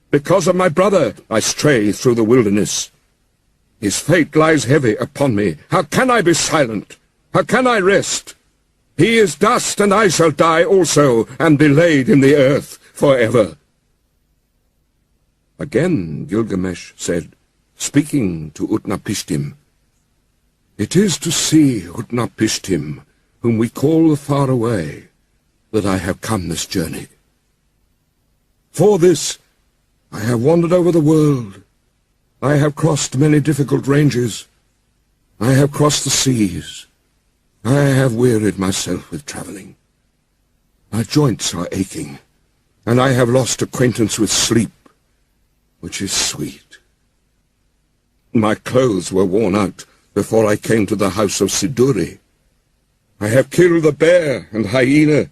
S1: Because of my brother I stray through the wilderness. His fate lies heavy upon me. How can I be silent? How can I rest? He is dust, and I shall die also, and be laid in the earth forever." Again Gilgamesh said, speaking to Utnapishtim, "It is to see Utnapishtim, whom we call the Far Away, that I have come this journey. For this I have wandered over the world. I have crossed many difficult ranges. I have crossed the seas. I have wearied myself with travelling. My joints are aching, and I have lost acquaintance with sleep, which is sweet. My clothes were worn out before I came to the house of Siduri. I have killed the bear and hyena,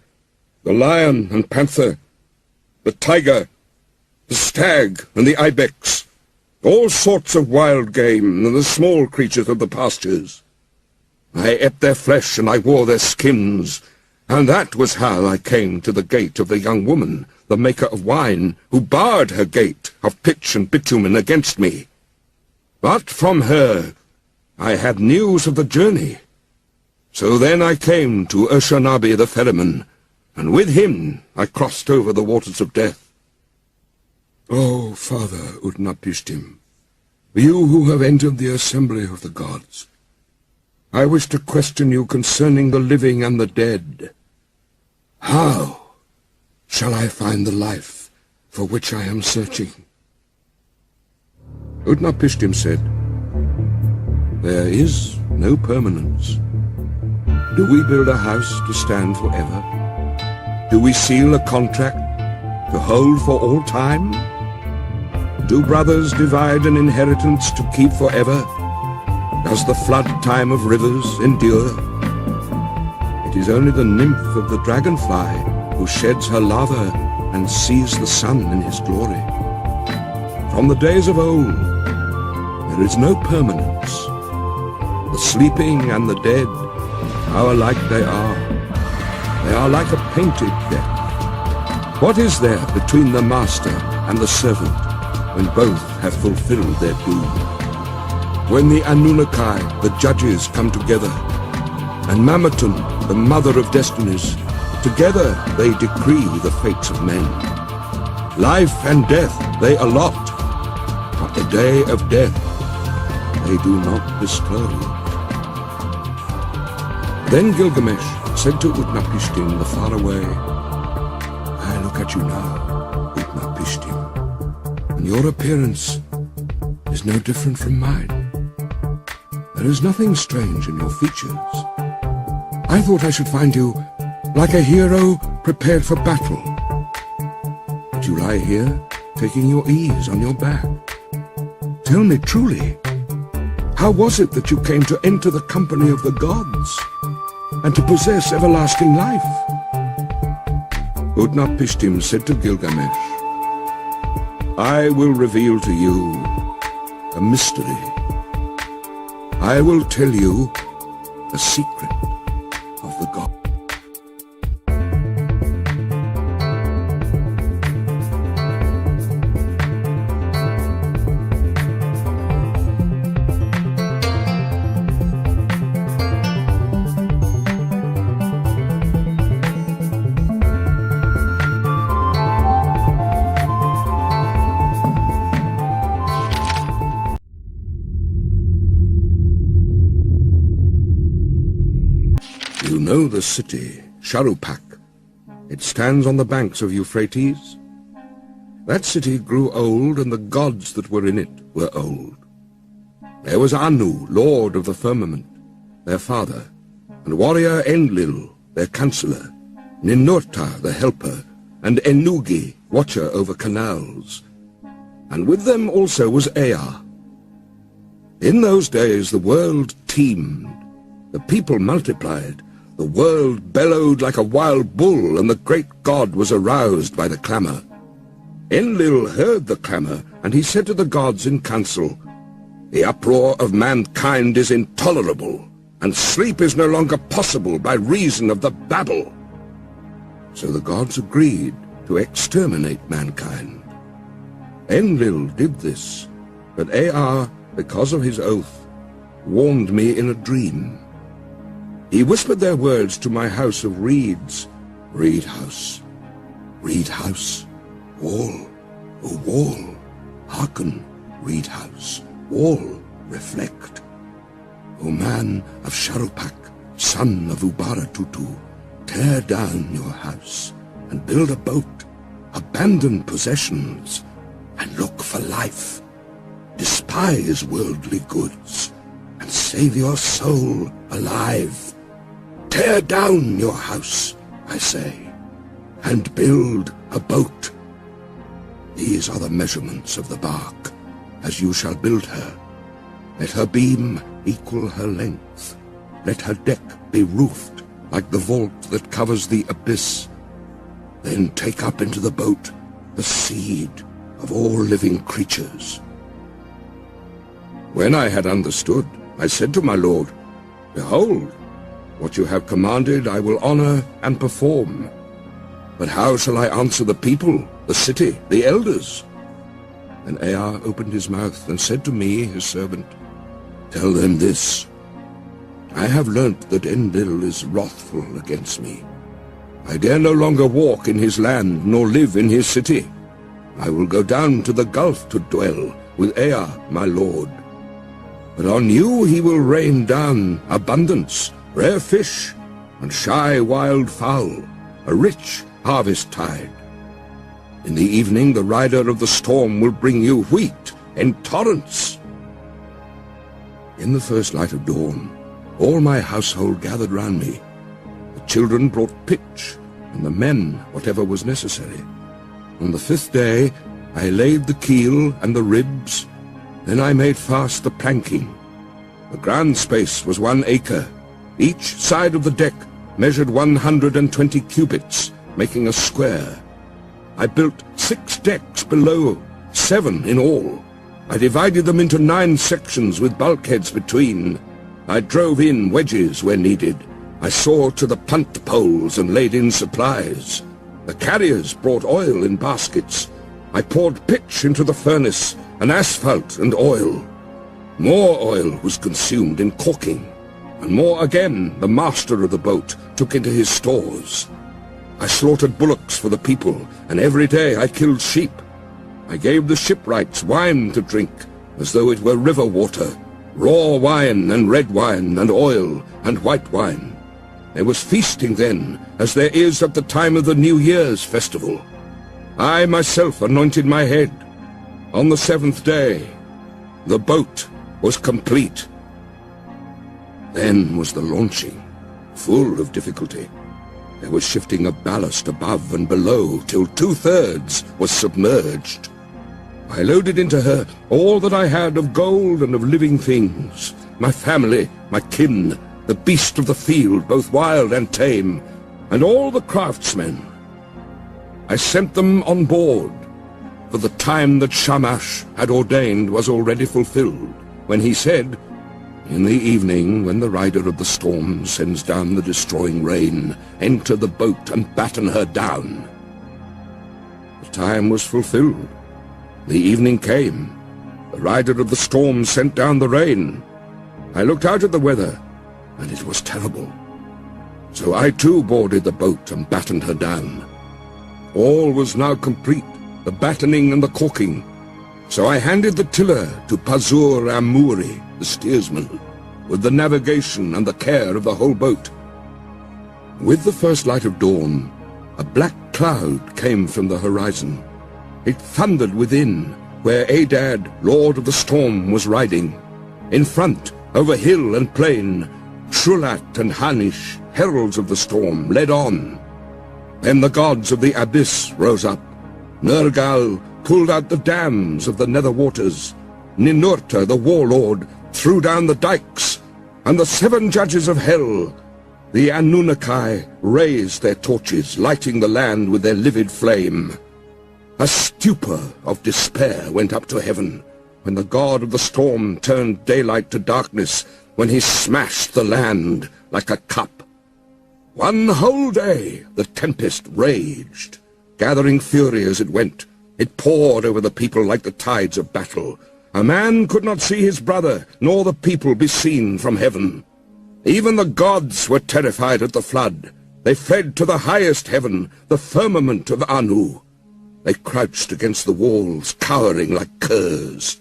S1: the lion and panther, the tiger, the stag and the ibex, all sorts of wild game and the small creatures of the pastures. I ate their flesh and I wore their skins, and that was how I came to the gate of the young woman, the maker of wine, who barred her gate of pitch and bitumen against me. But from her I had news of the journey. So then I came to Ashurbanipal the ferryman, and with him I crossed over the waters of death. O Father Utnapishtim, you who have entered the assembly of the gods, I wish to question you concerning the living and the dead. How shall I find the life for which I am searching?" Utnapishtim said, "There is no permanence. Do we build a house to stand forever? Do we seal a contract to hold for all time? Do brothers divide an inheritance to keep forever? Does the flood time of rivers endure? It is only the nymph of the dragonfly who sheds her lava and sees the sun in his glory. From the days of old, there is no permanence. The sleeping and the dead, how alike they are. They are like a painted death. What is there between the master and the servant when both have fulfilled their doom? When the Anunnaki, the judges, come together, and Mammutun, the mother of destinies, together they decree the fates of men. Life and death they allot, but the day of death they do not disclose. Then Gilgamesh said to Utnapishtim the faraway, I look at you now, Utnapishtim, and your appearance is no different from mine. There is nothing strange in your features. I thought I should find you like a hero prepared for battle. But you lie here, taking your ease on your back. Tell me truly, how was it that you came to enter the company of the gods and to possess everlasting life? Utnapishtim said to Gilgamesh, I will reveal to you a mystery. I will tell you a secret of the gods. You know the city, Shuruppak. It stands on the banks of Euphrates. That city grew old, and the gods that were in it were old. There was Anu, lord of the firmament, their father, and warrior Enlil, their counselor, Ninurta, the helper, and Ennugi, watcher over canals. And with them also was Ea. In those days the world teemed, the people multiplied, the world bellowed like a wild bull, and the great god was aroused by the clamor. Enlil heard the clamor, and he said to the gods in council, The uproar of mankind is intolerable, and sleep is no longer possible by reason of the babel. So the gods agreed to exterminate mankind. Enlil did this, but Ea, because of his oath, warned me in a dream. He whispered their words to my house of reeds. Reed house, wall, O wall, hearken, reed house, wall, reflect. O man of Shuruppak, son of Ubaratutu, tear down your house and build a boat, abandon possessions, and look for life. Despise worldly goods, and save your soul alive. Tear down your house, I say, and build a boat. These are the measurements of the bark, as you shall build her. Let her beam equal her length. Let her deck be roofed like the vault that covers the abyss. Then take up into the boat the seed of all living creatures. When I had understood, I said to my lord, Behold, what you have commanded I will honor and perform. But how shall I answer the people, the city, the elders? Then Ea opened his mouth and said to me, his servant, Tell them this. I have learnt that Enlil is wrathful against me. I dare no longer walk in his land, nor live in his city. I will go down to the gulf to dwell with Ea, my lord. But on you he will rain down abundance, rare fish, and shy wild fowl, a rich harvest tide. In the evening the rider of the storm will bring you wheat in torrents. In the first light of dawn, all my household gathered round me. The children brought pitch, and the men whatever was necessary. On the fifth day I laid the keel and the ribs, then I made fast the planking. The ground space was 1 acre. Each side of the deck measured 120 cubits, making a square. I built 6 decks below, 7 in all. I divided them into 9 sections with bulkheads between. I drove in wedges where needed. I saw to the punt poles and laid in supplies. The carriers brought oil in baskets. I poured pitch into the furnace, and asphalt and oil. More oil was consumed in caulking, and more again the master of the boat took into his stores. I slaughtered bullocks for the people, and every day I killed sheep. I gave the shipwrights wine to drink, as though it were river water, raw wine and red wine and oil and white wine. There was feasting then, as there is at the time of the New Year's festival. I myself anointed my head. On the 7th day, the boat was complete. Then was the launching, full of difficulty. There was shifting of ballast above and below till 2/3 was submerged. I loaded into her all that I had of gold and of living things, my family, my kin, the beast of the field, both wild and tame, and all the craftsmen. I sent them on board, for the time that Shamash had ordained was already fulfilled, when he said, "In the evening, when the rider of the storm sends down the destroying rain, enter the boat and batten her down." The time was fulfilled. The evening came. The rider of the storm sent down the rain. I looked out at the weather, and it was terrible. So I too boarded the boat and battened her down. All was now complete, the battening and the caulking. So I handed the tiller to Pazur-Amuri, the steersman, with the navigation and the care of the whole boat. With the first light of dawn, a black cloud came from the horizon. It thundered within, where Adad, lord of the storm, was riding. In front, over hill and plain, Shulat and Hanish, heralds of the storm, led on. Then the gods of the abyss rose up. Nergal pulled out the dams of the nether waters. Ninurta, the warlord, threw down the dikes, and the 7 judges of hell, the Anunnaki, raised their torches, lighting the land with their livid flame. A stupor of despair went up to heaven, when the god of the storm turned daylight to darkness, when he smashed the land like a cup. 1 whole day the tempest raged, gathering fury as it went. It poured over the people like the tides of battle. A man could not see his brother, nor the people be seen from heaven. Even the gods were terrified at the flood. They fled to the highest heaven, the firmament of Anu. They crouched against the walls, cowering like curs.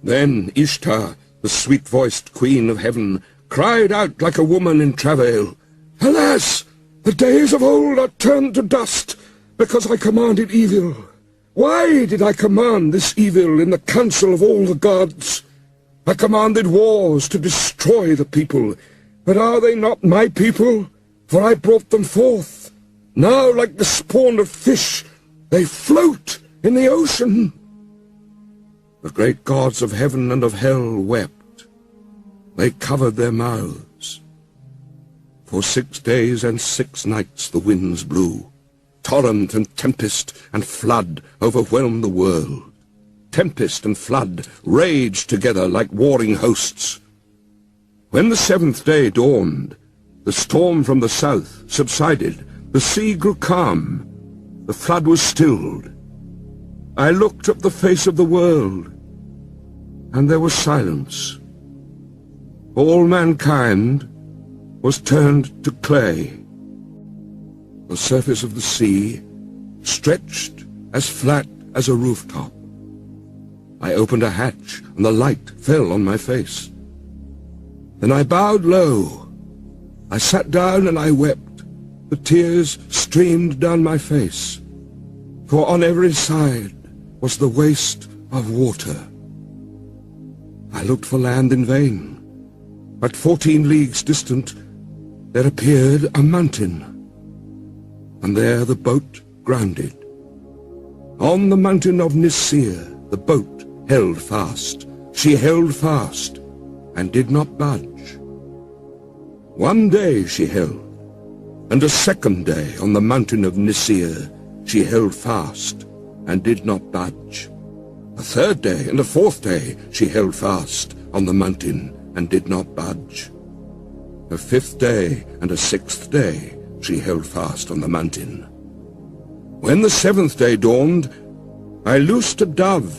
S1: Then Ishtar, the sweet-voiced queen of heaven, cried out like a woman in travail, "Alas! The days of old are turned to dust, because I commanded evil. Why did I command this evil in the council of all the gods? I commanded wars to destroy the people, but are they not my people? For I brought them forth. Now, like the spawn of fish, they float in the ocean." The great gods of heaven and of hell wept. They covered their mouths. For 6 days and 6 nights the winds blew. Torrent and tempest and flood overwhelmed the world. Tempest and flood raged together like warring hosts. When the 7th day dawned, the storm from the south subsided, the sea grew calm, the flood was stilled. I looked up the face of the world, and there was silence. All mankind was turned to clay. The surface of the sea stretched as flat as a rooftop. I opened a hatch, and the light fell on my face. Then I bowed low. I sat down and I wept. The tears streamed down my face, for on every side was the waste of water. I looked for land in vain. But 14 leagues distant there appeared a mountain, and there the boat grounded. On the mountain of Nisir the boat held fast. She held fast, and did not budge. 1 day she held, and a 2nd day on the mountain of Nisir she held fast, and did not budge. A 3rd day and a 4th day she held fast on the mountain, and did not budge. A 5th day and a 6th day she held fast on the mountain. When the 7th day dawned, I loosed a dove,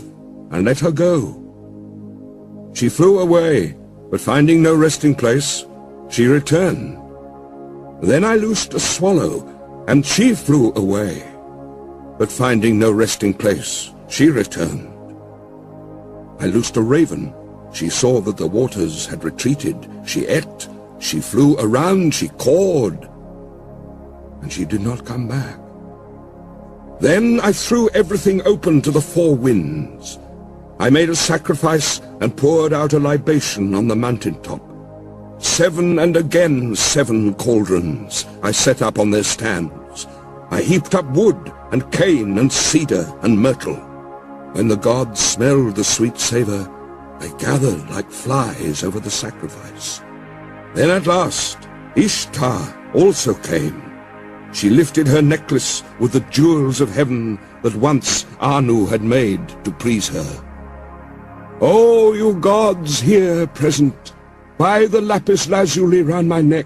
S1: and let her go. She flew away, but finding no resting place, she returned. Then I loosed a swallow, and she flew away, but finding no resting place, she returned. I loosed a raven. She saw that the waters had retreated. She ate, she flew around, she cawed, and she did not come back. Then I threw everything open to the 4 winds. I made a sacrifice and poured out a libation on the mountaintop. 7 and again 7 cauldrons I set up on their stands. I heaped up wood and cane and cedar and myrtle. When the gods smelled the sweet savor, they gathered like flies over the sacrifice. Then at last Ishtar also came. She lifted her necklace with the jewels of heaven that once Anu had made to please her. O you gods here present, by the lapis lazuli round my neck,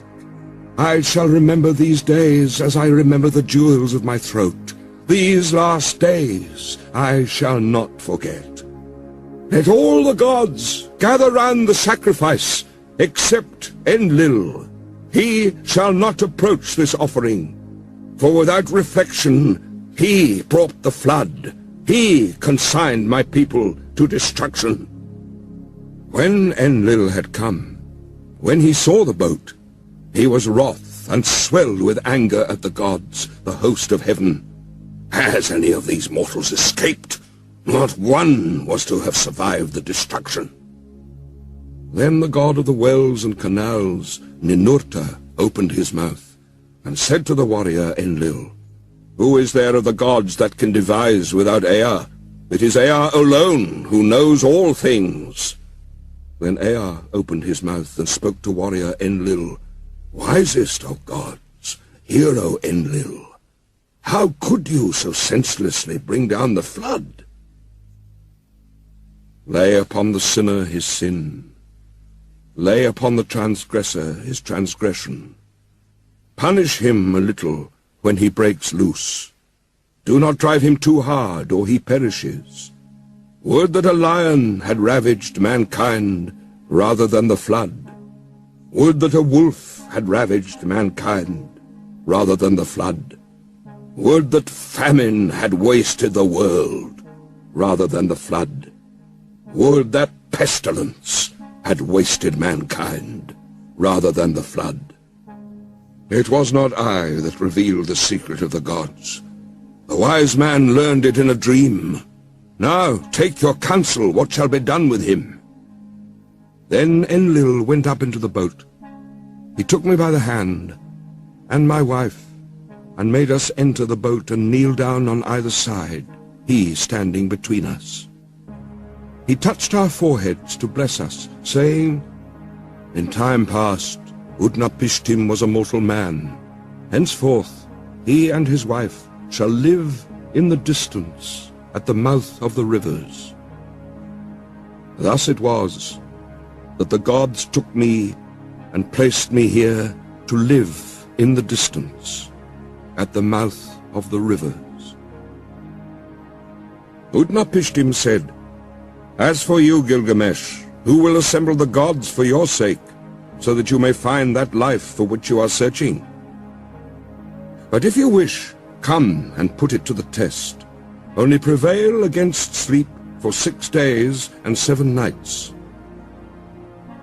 S1: I shall remember these days as I remember the jewels of my throat. These last days I shall not forget. Let all the gods gather round the sacrifice, except Enlil. He shall not approach this offering, for without reflection he brought the flood. He consigned my people to destruction. When Enlil had come, when he saw the boat, he was wroth and swelled with anger at the gods, the host of heaven. Has any of these mortals escaped? Not one was to have survived the destruction. Then the god of the wells and canals, Ninurta, opened his mouth, and said to the warrior Enlil, Who is there of the gods that can devise without Ea? It is Ea alone who knows all things. Then Ea opened his mouth and spoke to warrior Enlil, Wisest of gods, hero Enlil, how could you so senselessly bring down the flood? Lay upon the sinner his sin. Lay upon the transgressor his transgression. Punish him a little when he breaks loose. Do not drive him too hard, or he perishes. Would that a lion had ravaged mankind rather than the flood. Would that a wolf had ravaged mankind rather than the flood. Would that famine had wasted the world rather than the flood. Would that pestilence had wasted mankind rather than the flood. It was not I that revealed the secret of the gods. The wise man learned it in a dream. Now take your counsel, what shall be done with him? Then Enlil went up into the boat. He took me by the hand, and my wife, and made us enter the boat and kneel down on either side, he standing between us. He touched our foreheads to bless us, saying, In time past, Utnapishtim was a mortal man. Henceforth, he and his wife shall live in the distance at the mouth of the rivers. Thus it was that the gods took me and placed me here to live in the distance at the mouth of the rivers. Utnapishtim said, As for you, Gilgamesh, who will assemble the gods for your sake, so that you may find that life for which you are searching? But if you wish, come and put it to the test. Only prevail against sleep for 6 days and 7 nights.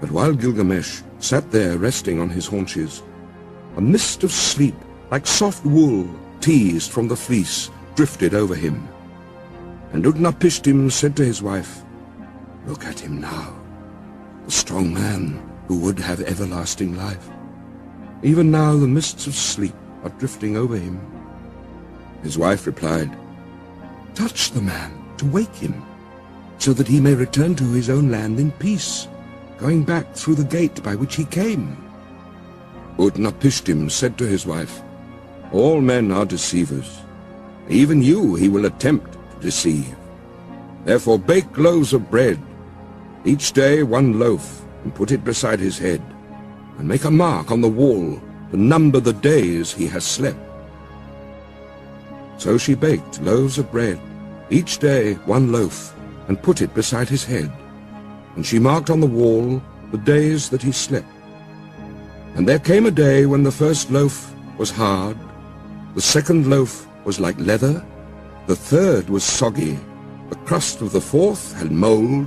S1: But while Gilgamesh sat there resting on his haunches, a mist of sleep, like soft wool teased from the fleece, drifted over him. And Utnapishtim said to his wife, Look at him now, the strong man who would have everlasting life. Even now the mists of sleep are drifting over him. His wife replied, Touch the man to wake him, so that he may return to his own land in peace. going back through the gate by which he came." Utnapishtim said to his wife, "All men are deceivers. Even you he will attempt to deceive. Therefore bake loaves of bread, each day 1 loaf, and put it beside his head, and make a mark on the wall to number the days he has slept." So she baked loaves of bread, each day 1 loaf, and put it beside his head, and she marked on the wall the days that he slept. And there came a day when the first loaf was hard, the second loaf was like leather, the third was soggy, the crust of the fourth had mold,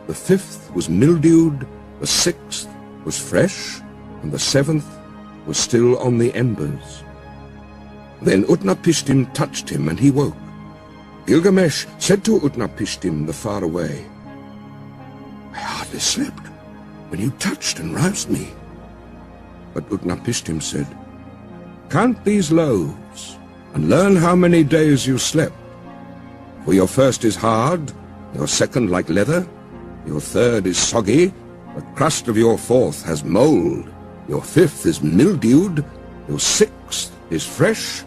S1: the fifth was mildewed, the sixth was fresh, and the seventh was still on the embers. Then Utnapishtim touched him, and he woke. Gilgamesh said to Utnapishtim the far away, "I hardly slept when you touched and roused me." But Utnapishtim said, "Count these loaves, and learn how many days you slept. For your first is hard, your second like leather, your third is soggy, the crust of your fourth has mold, your fifth is mildewed, your sixth is fresh,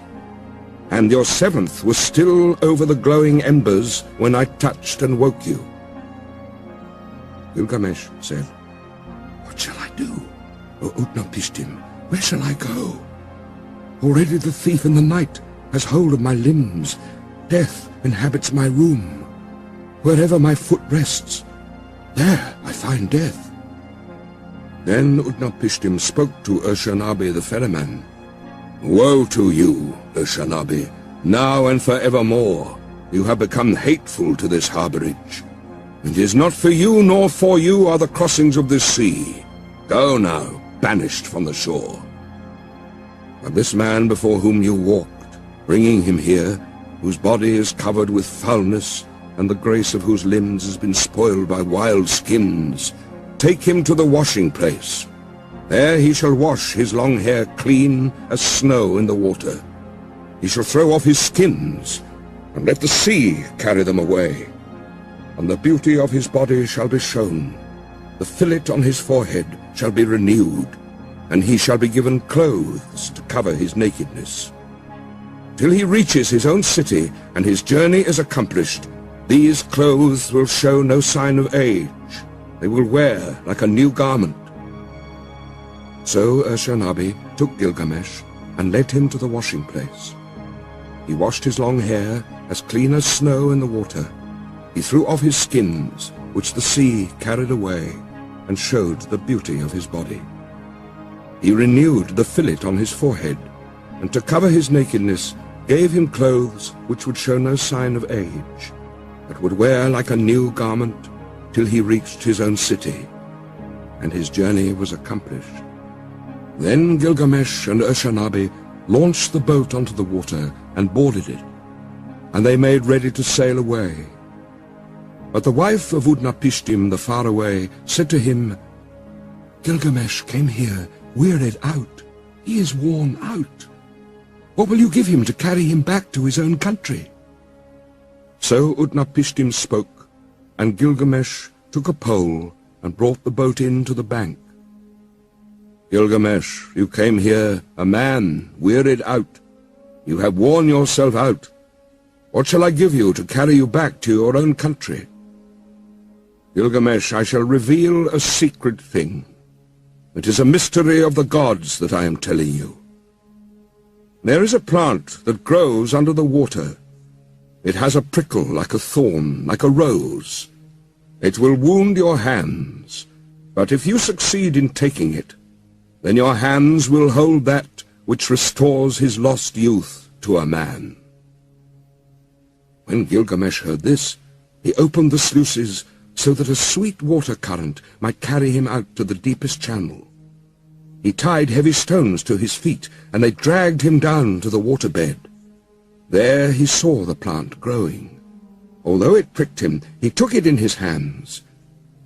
S1: and your seventh was still over the glowing embers when I touched and woke you." Bilgamesh said, "What shall I do, O Utnapishtim? Where shall I go? Already the thief in the night has hold of my limbs. Death inhabits my room. Wherever my foot rests, there I find death." Then Utnapishtim spoke to Ashurbanipal the ferryman. "Woe to you, Ashurbanipal! Now and forevermore you have become hateful to this harborage. It is not for you nor for you are the crossings of this sea. Go now, banished from the shore. But this man before whom you walked, bringing him here, whose body is covered with foulness, and the grace of whose limbs has been spoiled by wild skins, take him to the washing place. There he shall wash his long hair clean as snow in the water. He shall throw off his skins, and let the sea carry them away. And the beauty of his body shall be shown. The fillet on his forehead shall be renewed, and he shall be given clothes to cover his nakedness. Till he reaches his own city, and his journey is accomplished, these clothes will show no sign of age. They will wear like a new garment." So Ashurbanipal took Gilgamesh and led him to the washing place. He washed his long hair as clean as snow in the water. He threw off his skins, which the sea carried away, and showed the beauty of his body. He renewed the fillet on his forehead, and to cover his nakedness gave him clothes which would show no sign of age, but would wear like a new garment till he reached his own city, and his journey was accomplished. Then Gilgamesh and Ashurbanipal launched the boat onto the water and boarded it, and they made ready to sail away. But the wife of Utnapishtim the far away said to him, "Gilgamesh came here wearied out. He is worn out. What will you give him to carry him back to his own country?" So Utnapishtim spoke, and Gilgamesh took a pole and brought the boat in to the bank. "Gilgamesh, you came here a man, wearied out. You have worn yourself out. What shall I give you to carry you back to your own country?" "Gilgamesh, I shall reveal a secret thing. It is a mystery of the gods that I am telling you. There is a plant that grows under the water. It has a prickle like a thorn, like a rose. It will wound your hands, but if you succeed in taking it, then your hands will hold that which restores his lost youth to a man." When Gilgamesh heard this, he opened the sluices so that a sweet water current might carry him out to the deepest channel. He tied heavy stones to his feet, and they dragged him down to the waterbed. There he saw the plant growing. Although it pricked him, he took it in his hands.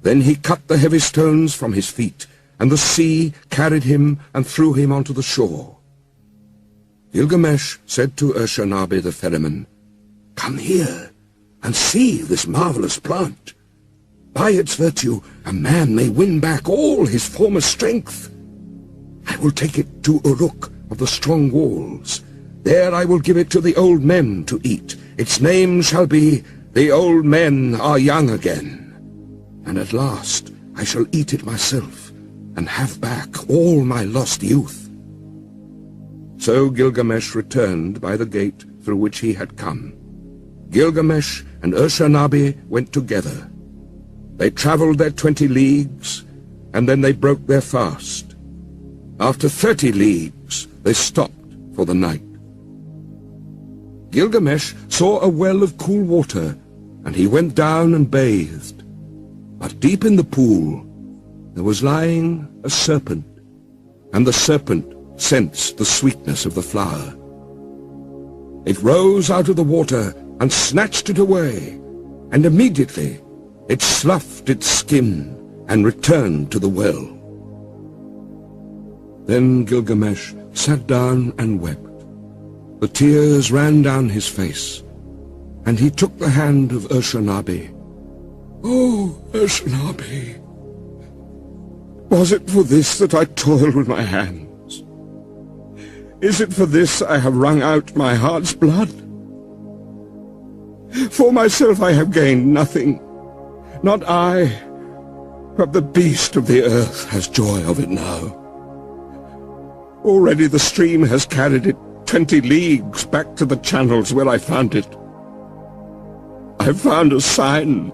S1: Then he cut the heavy stones from his feet, and the sea carried him and threw him onto the shore. Gilgamesh said to Ashurbanipal the ferryman, "Come here and see this marvelous plant." By its virtue, a man may win back all his former strength. I will take it to Uruk of the strong walls. There I will give it to the old men to eat. Its name shall be, The Old Men Are Young Again. And at last I shall eat it myself, and have back all my lost youth. So Gilgamesh returned by the gate through which he had come. Gilgamesh and Ashurbanipal went together. They travelled their 20 leagues, and then they broke their fast. After 30 leagues, they stopped for the night. Gilgamesh saw a well of cool water, and he went down and bathed. But deep in the pool, there was lying a serpent, and the serpent sensed the sweetness of the flower. It rose out of the water and snatched it away, and immediately it sloughed its skin and returned to the well. Then Gilgamesh sat down and wept. The tears ran down his face, and he took the hand of Ashurbanipal. "Oh, Ashurbanipal, was it for this that I toiled with my hands? Is it for this I have wrung out my heart's blood? For myself I have gained nothing, not I, but the beast of the earth has joy of it now. Already the stream has carried it 20 leagues back to the channels where I found it. I found a sign,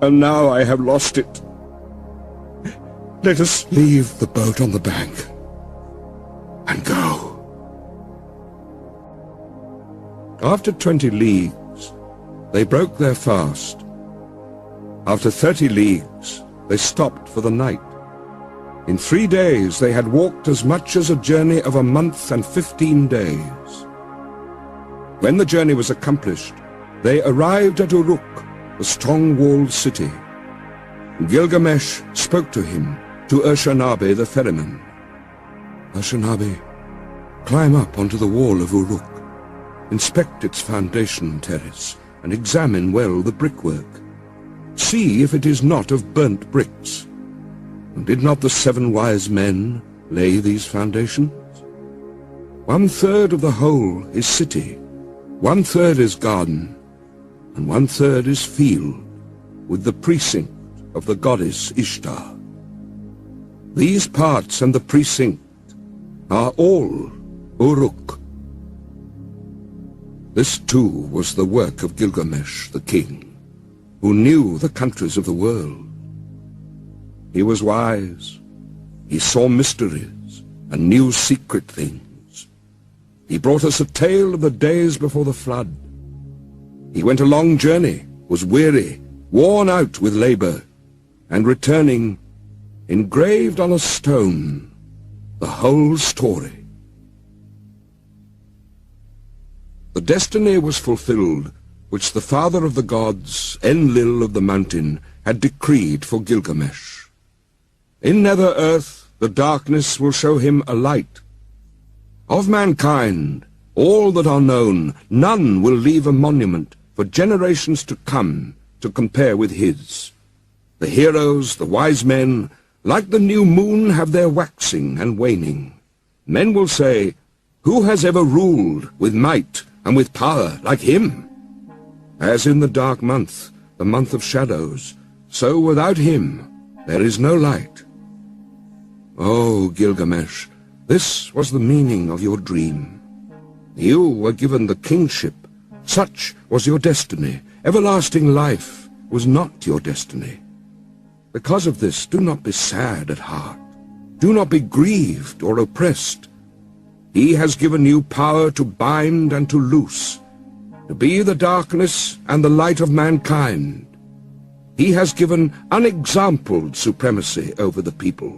S1: and now I have lost it. Let us leave the boat on the bank and go." After 20 leagues, they broke their fast. After 30 leagues, they stopped for the night. In 3 days they had walked as much as a journey of a month and 15 days. When the journey was accomplished, they arrived at Uruk, the strong-walled city. Gilgamesh spoke to him, to Ashurbanipal the ferryman. "Ashurbanipal, climb up onto the wall of Uruk. Inspect its foundation terrace, and examine well the brickwork. See if it is not of burnt bricks. Did not the 7 wise men lay these foundations? 1/3 of the whole is city, 1/3 is garden, and 1/3 is field, with the precinct of the goddess Ishtar. These parts and the precinct are all Uruk." This too was the work of Gilgamesh the king, who knew the countries of the world. He was wise. He saw mysteries and knew secret things. He brought us a tale of the days before the flood. He went a long journey, was weary, worn out with labor, and returning, engraved on a stone the whole story. The destiny was fulfilled which the father of the gods, Enlil of the mountain, had decreed for Gilgamesh. In nether earth the darkness will show him a light. Of mankind, all that are known, none will leave a monument for generations to come to compare with his. The heroes, the wise men, like the new moon, have their waxing and waning. Men will say, "Who has ever ruled with might and with power like him?" As in the dark month, the month of shadows, so without him there is no light. Oh, Gilgamesh, this was the meaning of your dream. You were given the kingship. Such was your destiny. Everlasting life was not your destiny. Because of this, do not be sad at heart. Do not be grieved or oppressed. He has given you power to bind and to loose, to be the darkness and the light of mankind. He has given unexampled supremacy over the people,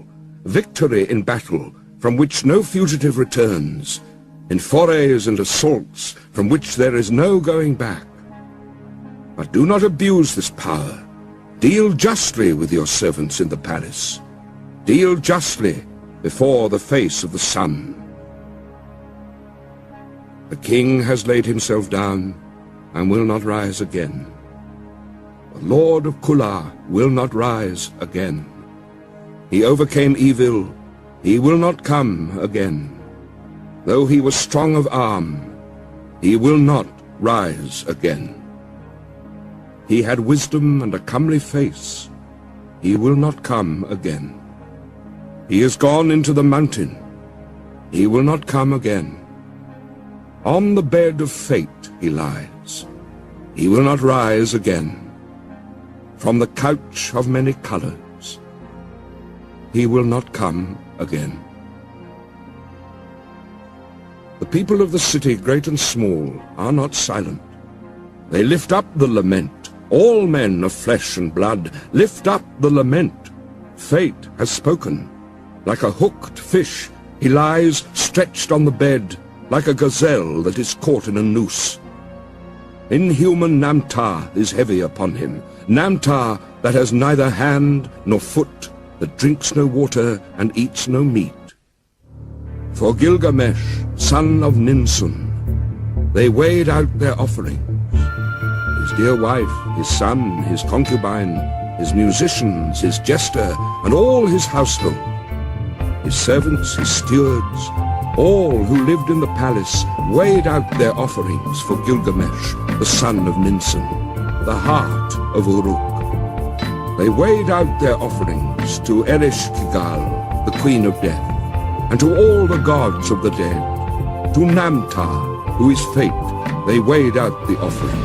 S1: victory in battle from which no fugitive returns, in forays and assaults from which there is no going back. But do not abuse this power. Deal justly with your servants in the palace. Deal justly before the face of the sun. The king has laid himself down and will not rise again. The Lord of Kula will not rise again. He overcame evil, he will not come again. Though he was strong of arm, he will not rise again. He had wisdom and a comely face, he will not come again. He is gone into the mountain, he will not come again. On the bed of fate he lies, he will not rise again. From the couch of many colors, he will not come again. The people of the city, great and small, are not silent. They lift up the lament. All men of flesh and blood, lift up the lament. Fate has spoken. Like a hooked fish, he lies stretched on the bed, like a gazelle that is caught in a noose. Inhuman Namtar is heavy upon him, Namtar that has neither hand nor foot, that drinks no water and eats no meat. For Gilgamesh, son of Ninsun, they weighed out their offerings. His dear wife, his son, his concubine, his musicians, his jester, and all his household, his servants, his stewards, all who lived in the palace weighed out their offerings for Gilgamesh, the son of Ninsun, the heart of Uruk. They weighed out their offerings to Ereshkigal, the queen of death, and to all the gods of the dead. To Namtar, who is fate, they weighed out the offering.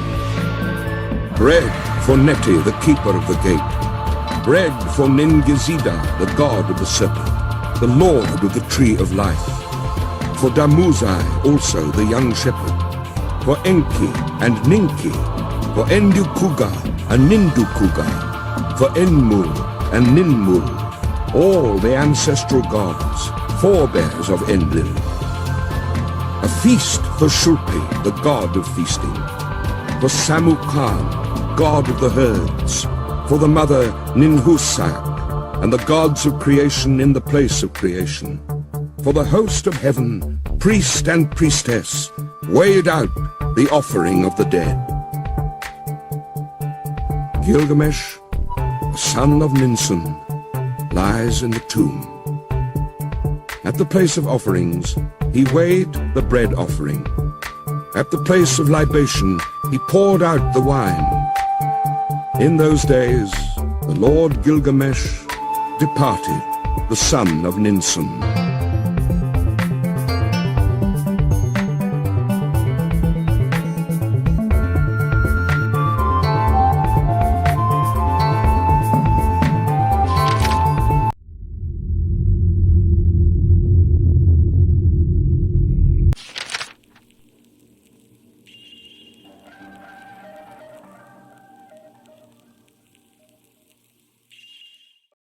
S1: Bread for Neti, the keeper of the gate. Bread for Ningizida, the god of the serpent, the lord of the tree of life. For Damuzai also, the young shepherd. For Enki and Ninki. For Endukuga and Nindukuga. For Enmul and Ninmul, all the ancestral gods, forebears of Enlil. A feast for Shūtur, the god of feasting. For Samukan, god of the herds. For the mother Ninhusak, and the gods of creation in the place of creation. For the host of heaven, priest and priestess, weighed out the offering of the dead. Gilgamesh, the son of Ninsun, lies in the tomb. At the place of offerings, he weighed the bread offering. At the place of libation, he poured out the wine. In those days, the Lord Gilgamesh departed, the son of Ninsun.